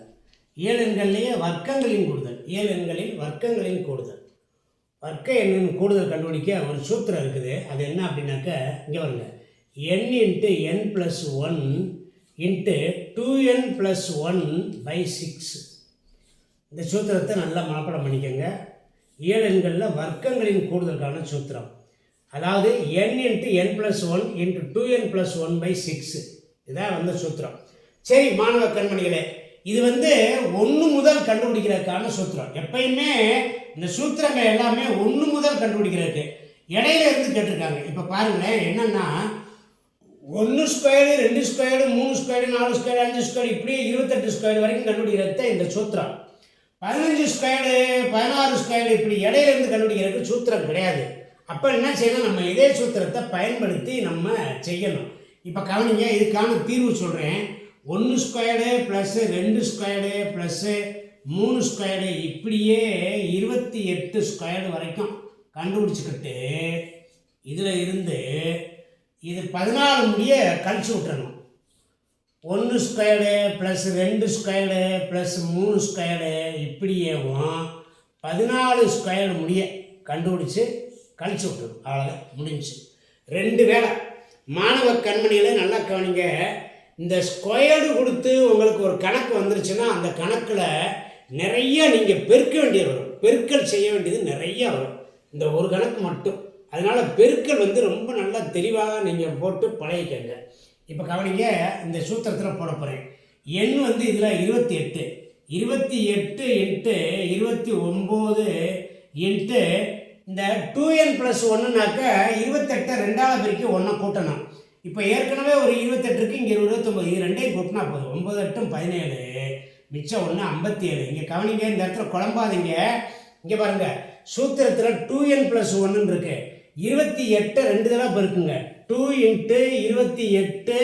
[SPEAKER 1] இயல் எண்கள்லேயே வர்க்கங்களின் கூடுதல், இயல் எண்களில் வர்க்கங்களின் கூடுதல், வர்க்க எண்ணின் கூடுதல் கண்டுபிடிக்க ஒரு சூத்திரம் இருக்குது. அது என்ன அப்படின்னாக்க இங்கே வருங்க, n × n+1 × 2n+1/6. இந்த சூத்திரத்தை நல்லா மனப்பாடம் பண்ணிக்கோங்க. இயல் எண்களில் வர்க்கங்களின் கூடுதலுக்கான சூத்திரம், அதாவது n × n+1 × 2n+1/6. இதான் சூத்திரம். சரி மாணவ கண்மணிகளே, இது 1 முதல் கண்டுபிடிக்கிறதுக்கான சூத்திரம். எப்பயுமே இந்த சூத்திரங்கள் எல்லாமே 1 முதல் கண்டுபிடிக்கிறதுக்கு இடையில இருந்து கேட்டிருக்காங்க. இப்போ பாருங்களேன், என்னன்னா 1² 2² 3² 4² 5² இப்படியே 28² வரைக்கும் கண்டுபிடிக்கிறது தான் இந்த சூத்திரம். 15² 16² இப்படி இடையில இருந்து கண்டுபிடிக்கிறதுக்கு சூத்திரம் கிடையாது. அப்போ என்ன செய்யணும், நம்ம இதே சூத்திரத்தை பயன்படுத்தி நம்ம செய்யணும். இப்போ கவனிங்க, இதுக்கான தீர்வு சொல்கிறேன். 1² + 2² + 3² இப்படியே 28² வரைக்கும் கண்டுபிடிச்சிக்கிட்டு இதில் இருந்து இது 14 முடிய கழிச்சு விட்டுறணும். 1² + 2² + 3² இப்படியேவும் 14² முடிய கண்டுபிடிச்சி கழிச்சு விட்டுரும். அவ்வளோதான், முடிஞ்சு. 2 வேலை. மாணவ கண்மணிகளை நல்லா கவனிங்க. இந்த ஸ்கொயர்டு கொடுத்து உங்களுக்கு ஒரு கணக்கு வந்துருச்சுன்னா அந்த கணக்கில் நிறைய நீங்கள் பெருக்க வேண்டியது வரும், பெருக்கல் செய்ய வேண்டியது நிறைய வரும் இந்த ஒரு கணக்கு மட்டும். அதனால் பெருக்கல் ரொம்ப நல்லா தெளிவாக நீங்கள் போட்டு பழகிக்கங்க. இப்போ கவனிங்க, இந்த சூத்திரத்தில் போட போகிறேன். எண் இதில் 28 × 29 × இந்த 2n+1னாக்க 28 2ஆல் பெருக்கி 1 கூட்டணும். இப்போ ஏற்கனவே ஒரு 28 இருக்குது, இங்கே 29, இது ரெண்டையும் கூட்டினா போதும். 9 8 17, மிச்சம் 1 57. இங்கே கவனிங்க, இந்த இடத்துல குழம்பாதீங்க. இங்கே பாருங்கள், சூத்திரத்தில் 2n+1 இருக்கு. 28 2 தடவை பெருக்குங்க. 2 × 28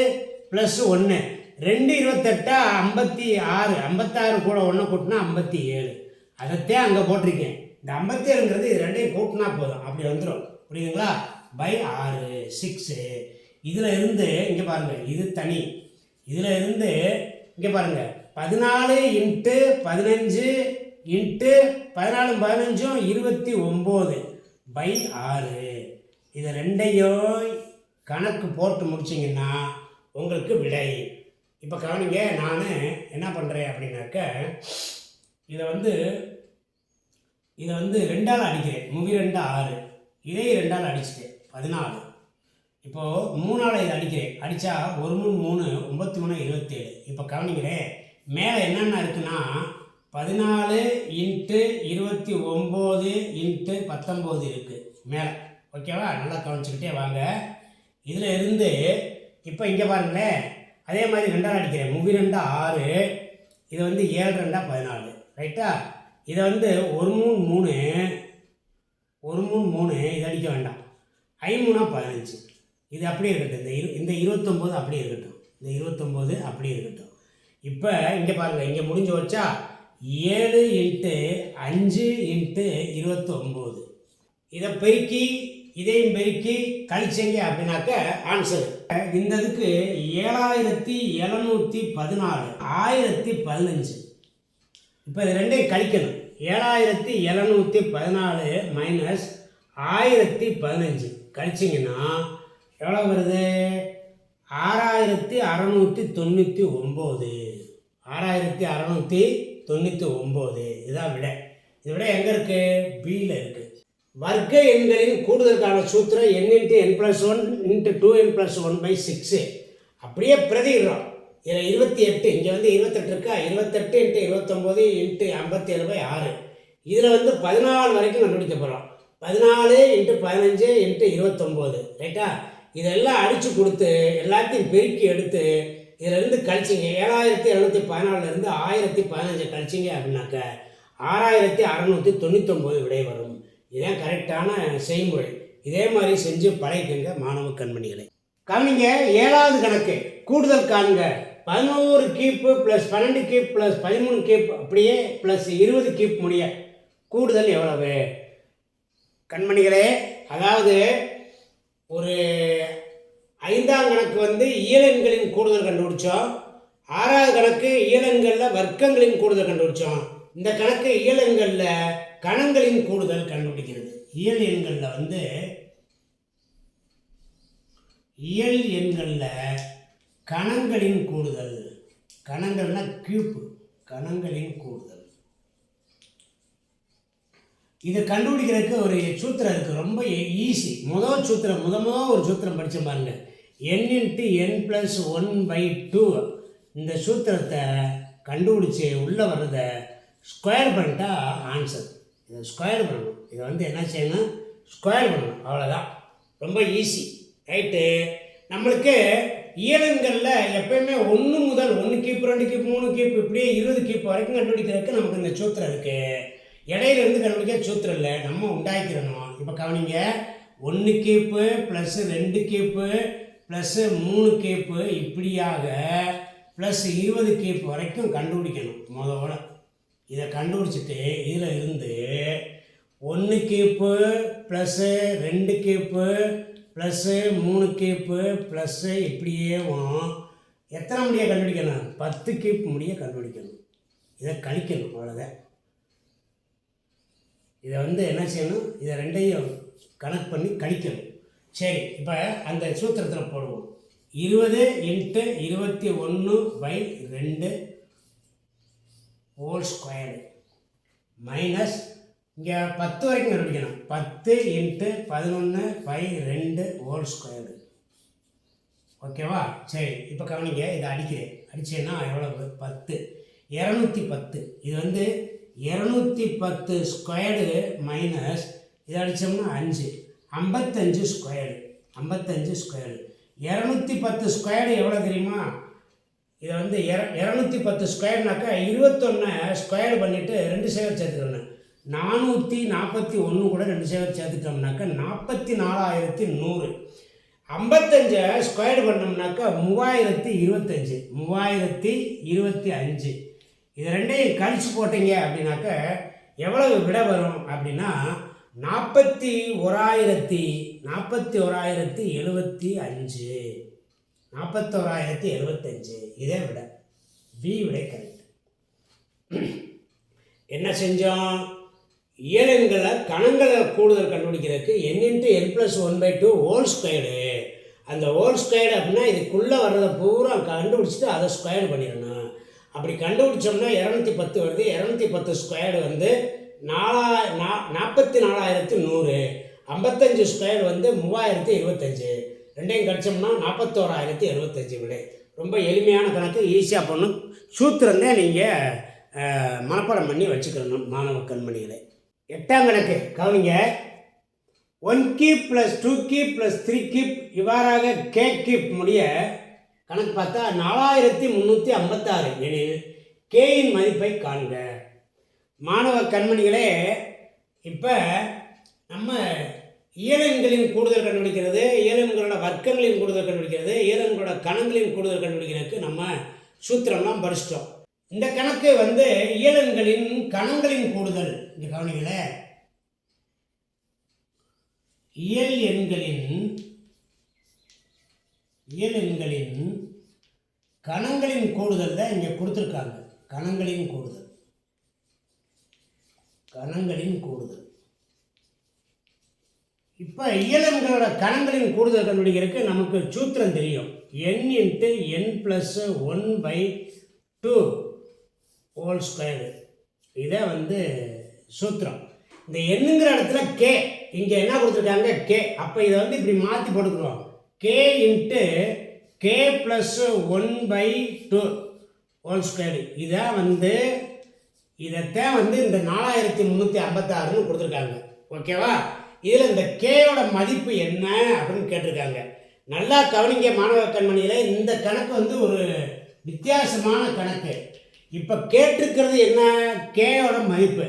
[SPEAKER 1] + 1 2 28 56, 56 கூட 1 கூட்டினா 57. அதைத்தான் அங்கே போட்டிருக்கேன். இந்த 57ங்கிறது இது ரெண்டையும் கூட்டினா போதும், அப்படி வந்துடும். புரியுதுங்களா? /6 6. இதில் இருந்து இங்கே பாருங்கள், இது தனி. இதில் இருந்து இங்கே பாருங்கள், 14 × 15 × 14 15 29/6. இதை ரெண்டையும் கணக்கு போட்டு முடிச்சிங்கன்னா உங்களுக்கு விடை இப்போ கவனிங்க, நான் என்ன பண்ணுறேன் அப்படின்னாக்க இதை வந்து 2ஆல் அடிக்கிறேன். 2 6, இதையும் 2ஆல் அடிச்சிட்டேன் 14. இப்போது 3ஆல் இதை அடிக்கிறேன். அடித்தா 1 3 3 9 27. இப்போ கவனிங்களேன், மேலே என்னென்ன இருக்குன்னா 14 × 29 × 19 இருக்குது மேலே. ஓகேவா? நல்லா கவனிச்சுக்கிட்டே வாங்க. இதில் இருந்து இப்போ இங்கே பாருங்களேன், அதே மாதிரி 2ஆல் அடிக்கிறேன். 2 6, இது வந்து 7 2 14. ரைட்டா? இதை வந்து 1 3 3 இதை அடிக்க வேண்டாம். 5 3 15. இது அப்படியே இருக்கட்டும். இந்த 29 அப்படியே இருக்கட்டும். இந்த 29 அப்படியே இருக்கட்டும். இப்போ இங்கே பாருங்கள், இங்கே முடிஞ்சு வச்சா 7 × 5 × 29. இதை பெருக்கி இதையும் பெருக்கி கழிச்சிங்க அப்படின்னாக்க ஆன்சர் இந்த இதுக்கு 7714 1015. இப்போ இது ரெண்டையும் கழிக்கணும். 7714 மைனஸ் 1015 கழிச்சிங்கன்னா எவ்வளோ வருது? 6699. 6699 இதுதான் விடை. இதை விட எங்கே இருக்குது? பியில் இருக்குது. வர்க்க எண்களின் கூடுதலுக்கான சூத்திரம் n × n+1 × 2n+1/6. அப்படியே பிரதிடுறோம். இதில் 28, இங்கே வந்து 28 இருக்கா? 28 × 29 × 57/6. இதில் வந்து 14 வரைக்கும் கண்டுபிடிக்க போகிறோம். 14 × 15 × 29. ரைட்டா? இதெல்லாம் அடித்து கொடுத்து எல்லாத்தையும் பெருக்கி எடுத்து இதிலேருந்து கழிச்சிங்க. 7714 1015 கழிச்சிங்க அப்படின்னாக்க 6699 விடை வரும். இதுதான் கரெக்டான செய்முறை. இதே மாதிரி செஞ்சு பழகிக்கங்க மாணவ கண்மணிகளை. கவனிங்க, 7வது கணக்கு கூடுதல் காண்க. 11 கீப்பு ப்ளஸ் 12 கீப் ப்ளஸ் 13 கீப் அப்படியே ப்ளஸ் 20 கீப் முடிய கூடுதல் எவ்வளவு? கண்மணிகளே, அதாவது ஒரு 5ஆம் கணக்கு வந்து இயலெண்களின் கூடுதல் கண்டுபிடிச்சோம். 6வது கணக்கு இயலெண்களில் வர்க்கங்களின் கூடுதல் கண்டுபிடிச்சோம். இந்த கணக்கு இயலெண்களில் கணங்களின் கூடுதல் கண்டுபிடிக்கிறது. இயல் எண்களில் கணங்களின் கூடுதல். கணங்கள்னா கியூப், கணங்களின் கூடுதல். இதை கண்டுபிடிக்கிறதுக்கு ஒரு சூத்திரம் இருக்குது, ரொம்ப ஈஸி. முதல் சூத்திரம் ஒரு சூத்திரம் படித்த பாருங்க, n × n+1/2. இந்த சூத்திரத்தை கண்டுபிடிச்சி உள்ளே வர்றதை ஸ்கொயர் பண்ணிட்டா ஆன்சர். இதை ஸ்கொயர் பண்ணணும். இதை வந்து என்ன செய்யணும்? ஸ்கொயர் பண்ணணும். அவ்வளோதான், ரொம்ப ஈஸி. ரைட்டு? நம்மளுக்கு இயலெண்களில் எப்பயுமே 1 முதல் 1 கீப் 2 கீப் 3 கீப் இப்படியே 20 கீப் வரைக்கும் கண்டுபிடிக்கிறதுக்கு நமக்கு இந்த சூத்திரம் இருக்குது. இடையிலேருந்து கண்டுபிடிக்க சூத்திரம் இல்லை, நம்ம உண்டாக்கிறணும். இப்போ கவனிங்க, 1 கீப்பு ப்ளஸ் 2 கீப்பு ப்ளஸ் 3 கீப்பு இப்படியாக ப்ளஸ் 20 கீப் வரைக்கும் கண்டுபிடிக்கணும். முதல்ல இதை கண்டுபிடிச்சிட்டு இதில் இருந்து 1 கீப்பு ப்ளஸ்ஸு 2 கீப்பு ப்ளஸ்ஸு 3 கீப்பு ப்ளஸ்ஸு இப்படியே எத்தனை முடியை கண்டுபிடிக்கணும்? 10 கீப் முடியை கண்டுபிடிக்கணும். இதை கழிக்கணும். அவ்வளோதான். இதை வந்து என்ன செய்யணும்? இதை ரெண்டையும் கனெக்ட் பண்ணி கழிக்கணும். சரி, இப்போ அந்த சூத்திரத்தில் போடுவோம். 20 × 21/2 ஹோல் ஸ்கொயர்டு மைனஸ் இங்கே 10 வரைக்கும் கண்டுபிடிக்கணும். 10 × 11/2 ஹோல் ஸ்கொயர்டு. ஓகேவா? சரி, இப்போ கவனிங்க, இதை அடிக்கிறேன். அடித்தேன்னா எவ்வளவு? 10 210. இது வந்து 210 ஸ்கொயர்டு மைனஸ் இதை அடித்தோம்னா 5 55 ஸ்கொயர்டு. 55 ஸ்கொயர்டு. 210 ஸ்கொயர்டு எவ்வளோ தெரியுமா? இதை வந்து 210 ஸ்கொயர்னாக்கா 21 ஸ்கொயர்டு பண்ணிவிட்டு 2 சேவர் சேர்த்துக்கணும். 441 கூட 2 சேவர் சேர்த்துட்டோம்னாக்கா 44,100. 55 ஸ்கொயர்டு பண்ணோம்னாக்கா 3025. 3025. இது ரெண்டையும் கழிச்சு போட்டீங்க அப்படின்னாக்க எவ்வளவு விடை வரும் அப்படின்னா 41,075. 41,075 இதே விட பி விடை கரெக்ட். என்ன செஞ்சோம்? இயலெண்களை கணங்களை கூடுதல் கண்டுபிடிக்கிறதுக்கு n × n+1/2 ஹோல் ஸ்கொயர்டு அந்த ஹோல் ஸ்கொயர்டு அப்படின்னா இதுக்குள்ளே வர்றதை பூரா கண்டுபிடிச்சிட்டு அதை ஸ்கொயர்டு பண்ணிடணும். அப்படி கண்டுபிடிச்சோம்னா 210 வருது. 210 ஸ்கொயர்டு வந்து 44,100. 55 ஸ்கொயர் வந்து 3025. ரெண்டையும் கடிச்சோம்னா 41,075 விடை. ரொம்ப எளிமையான கணக்கு, ஈஸியாக பண்ணணும். சூத்திரம் தான் நீங்கள் மனப்பாடம் பண்ணி வச்சுக்கணும் மாணவ கண்மணிகளை. 8ஆம் கணக்கு கவனிங்க. 1 keep plus 2 keep plus 3 keep இவ்வாறாக கே கீப் முடிய கணக்கு பார்த்தா 4356 எனில் கேயின் மதிப்பை காண்க. மாணவ கண்மணிகளே, இப்போ நம்ம இயலெண்களின் கூடுதல் கண்டுபிடிக்கிறது, இயலெண்களோட வர்க்கங்களின் கூடுதல் கண்டுபிடிக்கிறது, இயலெண்களோட கணங்களின் கூடுதல் கண்டுபிடிக்கிறதுக்கு நம்ம சூத்திரம்லாம் படிச்சிட்டோம். இந்த கணக்கு வந்து இயலெண்களின் கணங்களின் கூடுதல். இந்த கவனிங்களே, இயல் எண்களின் கணங்களின் கூடுதல் தான் இங்கே கொடுத்துருக்காங்க. கணங்களின் கூடுதல். இப்போ இயலெண்களோட கணங்களின் கூடுதல் கண்டுபிடிக்கிறதுக்கு நமக்கு சூத்திரம் தெரியும். n × n + 1/2 whole squared. இதை வந்து சூத்திரம். இந்த எண்ணுங்கிற இடத்துல கே, இங்கே என்ன கொடுத்துருக்காங்க கே. அப்போ இதை வந்து இப்படி மாற்றி போட்டுக்கிறோம். K × K + 1/2 whole squared. இதைத்தான் வந்து இந்த 4356ன்னு கொடுத்துருக்காங்க. ஓகேவா? இதில் இந்த கேயோட மதிப்பு என்ன அப்படின்னு கேட்டிருக்காங்க. நல்லா கவனிங்க மாணவ கண்மணியில், இந்த கணக்கு வந்து ஒரு வித்தியாசமான கணக்கு. இப்போ கேட்டிருக்கிறது என்ன? கேயோட மதிப்பு.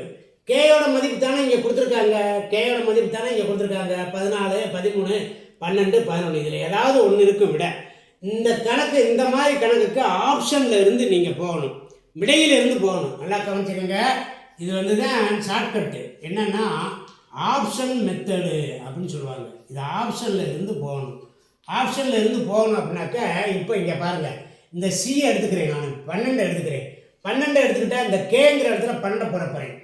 [SPEAKER 1] கேயோட மதிப்பு தானே இங்கே கொடுத்துருக்காங்க. 14, 13, 12, 11 இதில் ஏதாவது ஒன்று இருக்கும் விட. இந்த கணக்கு, இந்த மாதிரி கணக்குக்கு ஆப்ஷனில் இருந்து நீங்கள் போகணும், விடையிலிருந்து போகணும். நல்லா கவனிச்சுக்கோங்க. இது வந்து தான் ஷார்ட்கட்டு. என்னென்னா ஆப்ஷன் மெத்தடு அப்படின்னு சொல்லுவாங்க. இது ஆப்ஷனில் இருந்து போகணும். அப்படின்னாக்க இப்போ இங்கே பாருங்கள், இந்த சி எடுத்துக்கிறேன், நான் 12 எடுத்துக்கிறேன். 12 எடுத்துக்கிட்டால் இந்த கேங்கிற இடத்துல 12 போட போகிறேன்.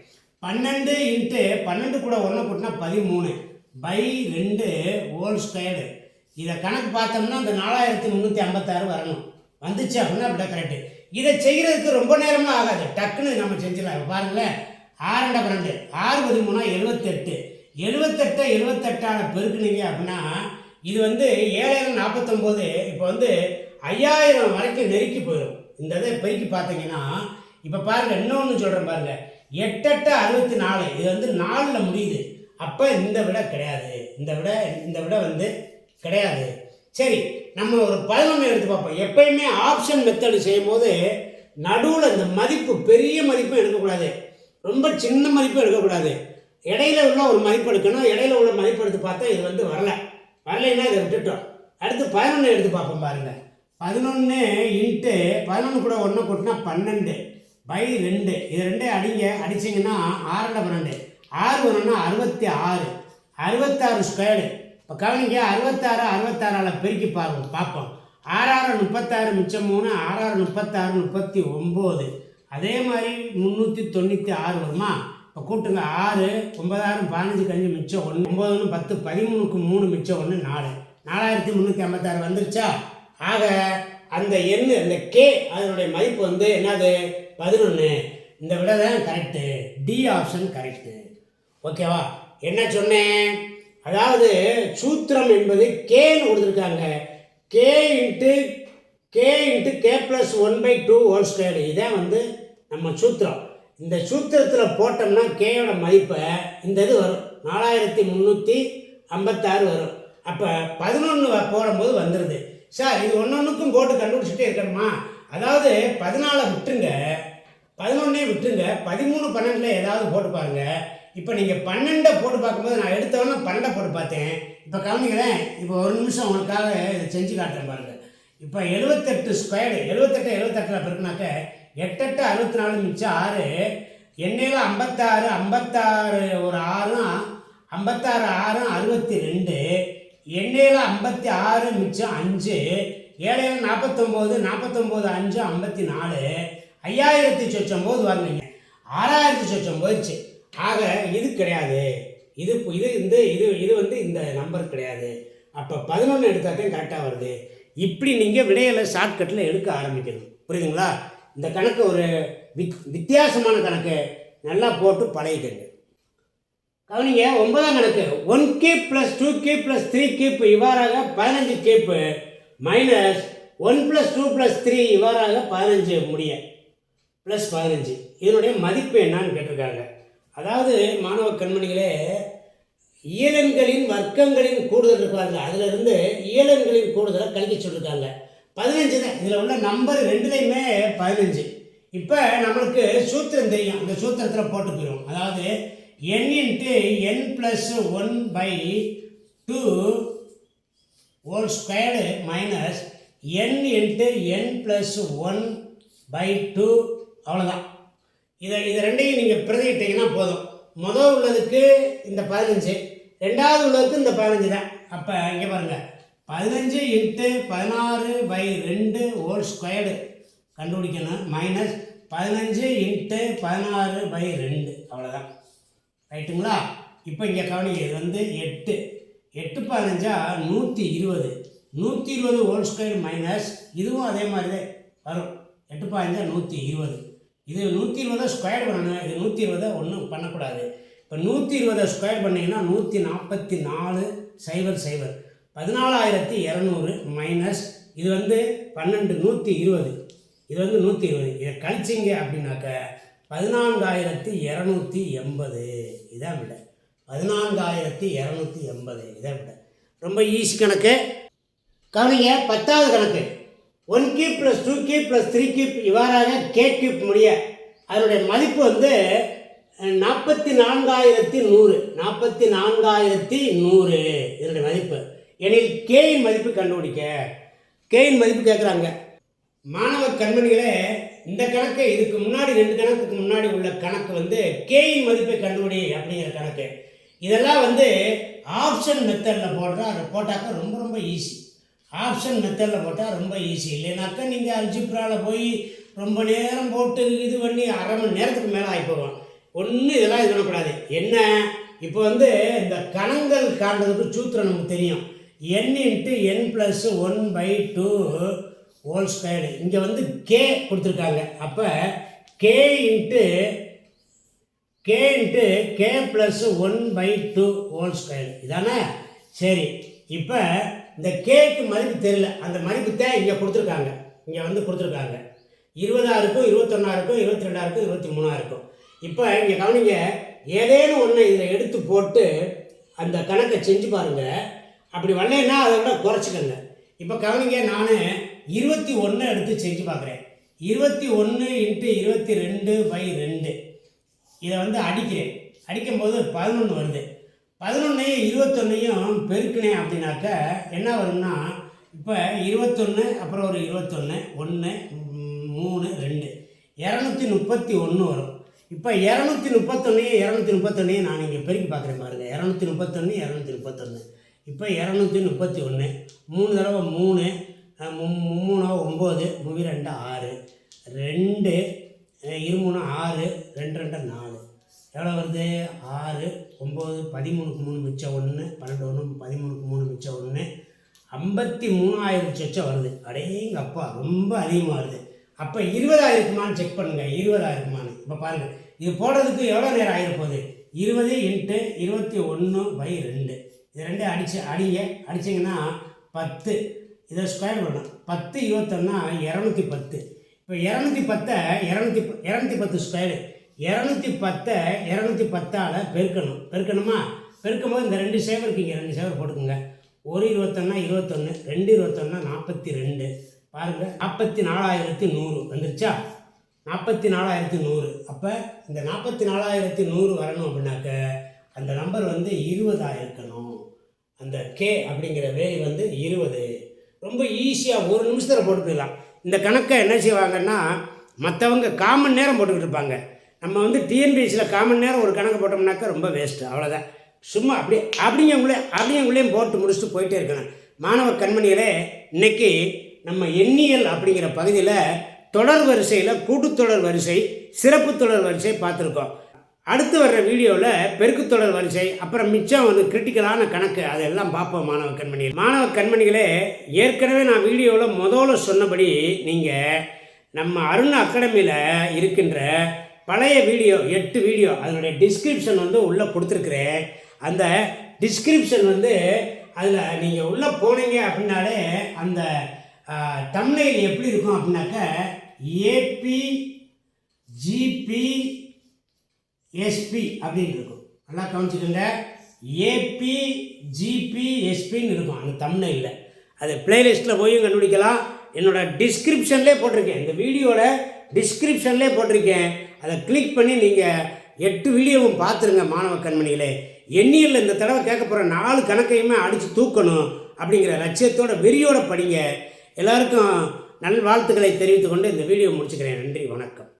[SPEAKER 1] 12 × 12 கூட 1 கூட்டினா 13/2 ஹோல் ஸ்கொயர்டு. இதை கணக்கு பார்த்தோம்னா இந்த 4356 வரணும். வந்துச்சு அப்படின்னா அப்படியே கரெக்டு. இதை செய்கிறதுக்கு ரொம்ப நேரமாக ஆகாது, டக்குன்னு நம்ம செஞ்சிடலாம். பாருங்களேன், 6 × 12 6 13 78. 78 பெருக்குனீங்க அப்படின்னா இது வந்து 7 49. இப்போ வந்து 5000 வரைக்கும் நெருக்கி போயிடும். இந்த இதை பெருக்கி பார்த்தீங்கன்னா இப்போ பாருங்கள், இன்னொன்று சொல்கிறேன் பாருங்கள், 8 64. இது வந்து 4ல் முடியுது. அப்போ இந்த விட கிடையாது. இந்த விட வந்து கிடையாது. சரி, நம்ம ஒரு 11 எடுத்து பார்ப்போம். எப்பயுமே ஆப்ஷன் மெத்தடு செய்யும் போது நடுவில் இந்த மதிப்பு, பெரிய மதிப்பும் எடுக்கக்கூடாது, ரொம்ப சின்ன மதிப்பும் எடுக்கக்கூடாது. இடையில உள்ள ஒரு மதிப்பு எடுக்கணும். இடையில உள்ள மதிப்பு எடுத்து பார்த்தா இது வந்து வரலைன்னா இதை விட்டுட்டோம். அடுத்து 11 எடுத்து பார்ப்போம் பாருங்கள். 11 × 11 கூட 1 கூட்டினா 12/2. இது 2 அடிச்சிங்கன்னா 6 × 12 6 வரணும்னா 66. 66 ஸ்கொயர்டு. இப்போ கவனிங்க, 66 பெருக்கி பார்ப்போம். 6 36 மிச்சம் 3, 6 36 39. அதே மாதிரி 396 வருமா? இப்போ கூட்டுங்க, 6 9 15 5 மிச்சம் 1, 9 10 13க்கு 3 மிச்சம் 1 4. 4356 வந்துருச்சா? ஆக அந்த எண், அந்த கே, அதனுடைய மதிப்பு வந்து என்னது? 11. இந்த விட தான் கரெக்டு. D option correct. ஓகேவா? என்ன சொன்னேன்? அதாவது சூத்திரம் என்பது கேன்னு கொடுத்துருக்காங்க. K × K + 1/2 whole squared. இதான் வந்து நம்ம சூத்திரம். இந்த சூத்திரத்தில் போட்டோம்னா கேயோட மதிப்பை இந்த இது வரும், 4356 வரும். அப்போ 11 போடும்போது வந்துடுது. சார், இது ஒன்றுக்கும் போட்டு கண்டுபிடிச்சிட்டே இருக்கணுமா? அதாவது 14 விட்டுருங்க, 11 விட்டுருங்க, 13 12 ஏதாவது போட்டு பாருங்க. இப்போ நீங்கள் 12 போட்டு பார்க்கும்போது நான் எடுத்தவொன்னே 12 போட்டு பார்த்தேன். இப்போ கவனிக்கிறேன். இப்போ ஒரு நிமிஷம் உங்களுக்காக இதை செஞ்சு காட்டுறேன் பாருங்கள். இப்போ 78 ஸ்கொயர்டு. 78 பெருக்குனாக்க 8 64 மிச்சம் 6. எண்ணெயில் 56 ஒரு 6, 56 6 62. எண்ணெயில் 56 மிச்சம் 5. 7 49 49 5 54. 5000 வரணுங்க. 6000 போயிடுச்சு. ஆக இது கிடையாது. இது வந்து இந்த நம்பர் கிடையாது. அப்போ 11 எடுத்தால் கரெக்டாக வருது. இப்படி நீங்கள் விடைகளை ஷார்ட்கட்டில் எடுக்க ஆரம்பிக்கணும். புரியுதுங்களா? இந்த கணக்கு ஒரு வித்தியாசமான கணக்கு, நல்லா போட்டு பழகிக்கங்க. கவனிங்க, 9ஆம் கணக்கு 1 கியூப் + 2 கியூப் + 3 கியூப் இவ்வாறாக 15 கியூப் மைனஸ் 1 + 2 + 3 இவ்வாறாக 15 முடிய ப்ளஸ் 15. இதனுடைய மதிப்பு என்னன்னு கேட்டிருக்காங்க. அதாவது மாணவ கண்மணிகளே, இயலெண்களின் வர்க்கங்களின் கூடுதல் இருப்பாங்க, அதிலிருந்து இயலெண்களின் கூடுதலை கழிக்க சொல்லியிருக்காங்க. 15 தான் இதில் உள்ள நம்பர், ரெண்டுலேயுமே 15. இப்போ நம்மளுக்கு சூத்திரம் தெரியும், அந்த சூத்திரத்தில் போட்டு போயிடும். அதாவது n × n + 1/2 whole squared minus n × n + 1/2. அவ்வளோதான். இதை ரெண்டையும் நீங்கள் பிரதியிட்டீங்கன்னா போதும். முதல் உள்ளதுக்கு இந்த 15, ரெண்டாவது உள்ளதுக்கு இந்த 15 தான். அப்போ இங்கே பாருங்கள், 15 × 16/2 ஹோல் ஸ்கொயர்டு கண்டுபிடிக்கணும், மைனஸ் 15 × 16/2. அவ்வளோதான். ரைட்டுங்களா? இப்போ இங்கே கவனிங்க, இது வந்து 8 8 15 120 120 ஹோல் ஸ்கொயர் மைனஸ் இதுவும் அதே மாதிரி தான் வரும். 8 15 120. இது 120 ஸ்கொயர் பண்ணணும், இது 120 ஒன்றும் பண்ணக்கூடாது. இப்போ 120 ஸ்கொயர் பண்ணிங்கன்னா 144 0 14200 மைனஸ் இது வந்து 12 120, இது வந்து 120. இதை கழிச்சிங்க அப்படின்னாக்க 14280. இதான் விட 14280. இதான் விட. ரொம்ப ஈஸி கணக்கு. கவனிங்க, 10வது கணக்கு 1 கியூப் + 2 கியூப் + 3 கியூப் இவ்வாறாக k கியூப் முடிய அதனுடைய மதிப்பு வந்து 44100. 44100 இதனுடைய மதிப்பு. எனில் கேயின் மதிப்பு கண்டுபிடிக்க. கேயின் மதிப்பு கேட்குறாங்க. மாணவ கண்மணிகளே, இந்த கணக்கு இதுக்கு முன்னாடி 2 கணக்குக்கு முன்னாடி உள்ள கணக்கு வந்து கேயின் மதிப்பை கண்டுபிடி அப்படிங்கிற கணக்கு. இதெல்லாம் வந்து ஆப்ஷன் மெத்தடில் போட்டாக்க ரொம்ப ரொம்ப ஈஸி. ஆப்ஷன் மெத்தடில் போட்டால் ரொம்ப ஈஸி. இல்லைனாக்கா நீங்கள் அல்ஜிப்ராவில் போய் ரொம்ப நேரம் போட்டு இது பண்ணி அரை மணி நேரத்துக்கு மேலே ஆகி போவோம். ஒன்றும் இதெல்லாம் இது பண்ணக்கூடாது. என்ன, இப்போ வந்து இந்த கணங்கள் காண்றதுக்கு சூத்திரம் நமக்கு தெரியும். n × n + 1/2 whole squared. இங்கே வந்து k கொடுத்துருக்காங்க. அப்போ k × k + 1/2 ஹோல் ஸ்கொயர்டு இதானே? சரி, இப்போ இந்த கேக்கு மதிப்பு தெரியல, அந்த மதிப்பு தான் இங்கே கொடுத்துருக்காங்க. இங்கே வந்து கொடுத்துருக்காங்க 20 இருக்கும், 21 இருக்கும், 22 இருக்கும், 23 இருக்கும். இப்போ இங்கே கவனிங்க, ஏதேனும் ஒன்று இதில் எடுத்து போட்டு அந்த கணக்கை செஞ்சு பாருங்கள். அப்படி வரலைன்னா அதை விட குறைச்சிக்கங்க. இப்போ கவனிங்க, நான் 21 எடுத்து செஞ்சு பார்க்குறேன். 21 × 22/2 இதை வந்து அடிக்கிறேன். அடிக்கும்போது 11 வருது. 11ஐயும் 21ஐயும் பெருக்கினேன் அப்படின்னாக்க என்ன வரும்னா, இப்போ 21 அப்புறம் ஒரு 21 1 3 2 231 வரும். இப்போ 231 நான் இங்கே பெருக்கி பார்க்குறேன் பாருங்கள். 231 இப்போ 231 3 தடவை 3 3 9 3 2 6 2 23 6 2 2 4 எவ்வளோ வருது? 6 9 13க்கு 3 மிச்சம் 1 12 1 13க்கு 3 மிச்சம் 1 53,000 சொச்சம் வருது. அடேங்கப்பா, ரொம்ப அதிகமாக வருது. அப்போ 20,000 இருக்குமான்னு செக் பண்ணுங்கள். 20,000 இருக்குமான்னு இப்போ பாருங்கள். இது போடுறதுக்கு எவ்வளோ நேரம் ஆகிருப்போகுது? 20 × 21/2 இது ரெண்டு அடிச்சிங்கன்னா 10. இதை ஸ்கொயர் பண்ணணும். 10 21 210. இப்போ 210 ஸ்கொயரு. 210ஆல் பெருக்கணுமா? பெருக்கும்போது இந்த 2 சேவர் இருக்குங்க, 2 சேவர் போட்டுக்கோங்க. 1 21 21 2 21 42. பாருங்கள், 44,100 வந்துருச்சா? 44,100. அப்போ இந்த 44,100 வரணும் அப்படின்னாக்க அந்த நம்பர் வந்து 20 இருக்கணும். அந்த கே அப்படிங்கிற வேலி வந்து 20. ரொம்ப ஈஸியாக 1 நிமிஷத்தில் போட்டு போயிடலாம். இந்த கணக்கை என்ன செய்வாங்கன்னா, மற்றவங்க காமன் நேரம் போட்டுக்கிட்டு இருப்பாங்க. நம்ம வந்து டிஎன்பிஎஸ்சியில் காமன் நேரம் ஒரு கணக்கு போட்டோம்னாக்கா ரொம்ப வேஸ்ட்டு. அவ்வளோதான். சும்மா அப்படிங்களையும் போட்டு முடிச்சுட்டு போயிட்டே இருக்கணும். மாணவ கண்மணிகளே, இன்றைக்கி நம்ம எண்ணியல் அப்படிங்கிற பகுதியில் தொடர் வரிசையில் கூட்டுத்தொடர் வரிசை, சிறப்பு தொடர் வரிசை பார்த்துருக்கோம். அடுத்து வர்ற வீடியோவில் பெருக்குத்தொடர் வரிசை, அப்புறம் மிச்சம் வந்து கிரிட்டிக்கலான கணக்கு, அதெல்லாம் பார்ப்போம் மாணவ கண்மணிகளே. ஏற்கனவே நான் வீடியோவில் முதல்ல சொன்னபடி நீங்கள் நம்ம அருண் அகாடமியில் இருக்கின்ற பழைய வீடியோ 8 வீடியோ அதனுடைய டிஸ்கிரிப்ஷன் வந்து உள்ளே கொடுத்துருக்குறேன். அந்த டிஸ்கிரிப்ஷன் வந்து அதில் நீங்கள் உள்ளே போனீங்க அப்படின்னாலே அந்த தம்ப்நெயில் எப்படி இருக்கும் அப்படின்னாக்க ஏபி ஜிபி எஸ்பி அப்படின்னு இருக்கும். நல்லா கவனிச்சுக்கோங்க. ஏபி ஜிபி எஸ்பின்னு இருக்கும் அந்த தம்ப்நெயிலில். அது பிளேலிஸ்ட்டில் போய் கண்டுபிடிக்கலாம். என்னோடய டிஸ்கிரிப்ஷன்லேயே போட்டிருக்கேன், இந்த வீடியோட டிஸ்கிரிப்ஷன்லேயே போட்டிருக்கேன். அதை கிளிக் பண்ணி நீங்கள் 8 வீடியோவும் பார்த்துருங்க மாணவ கண்மணிகளே. எண்ணியலில் இந்த தடவை கேட்க போகிற 4 கணக்கையுமே அடித்து தூக்கணும் அப்படிங்கிற லட்சியத்தோட வெறியோட படிங்க. எல்லாருக்கும் நல்வாழ்த்துக்களை தெரிவித்துக்கொண்டு இந்த வீடியோ முடிச்சுக்கிறேன். நன்றி, வணக்கம்.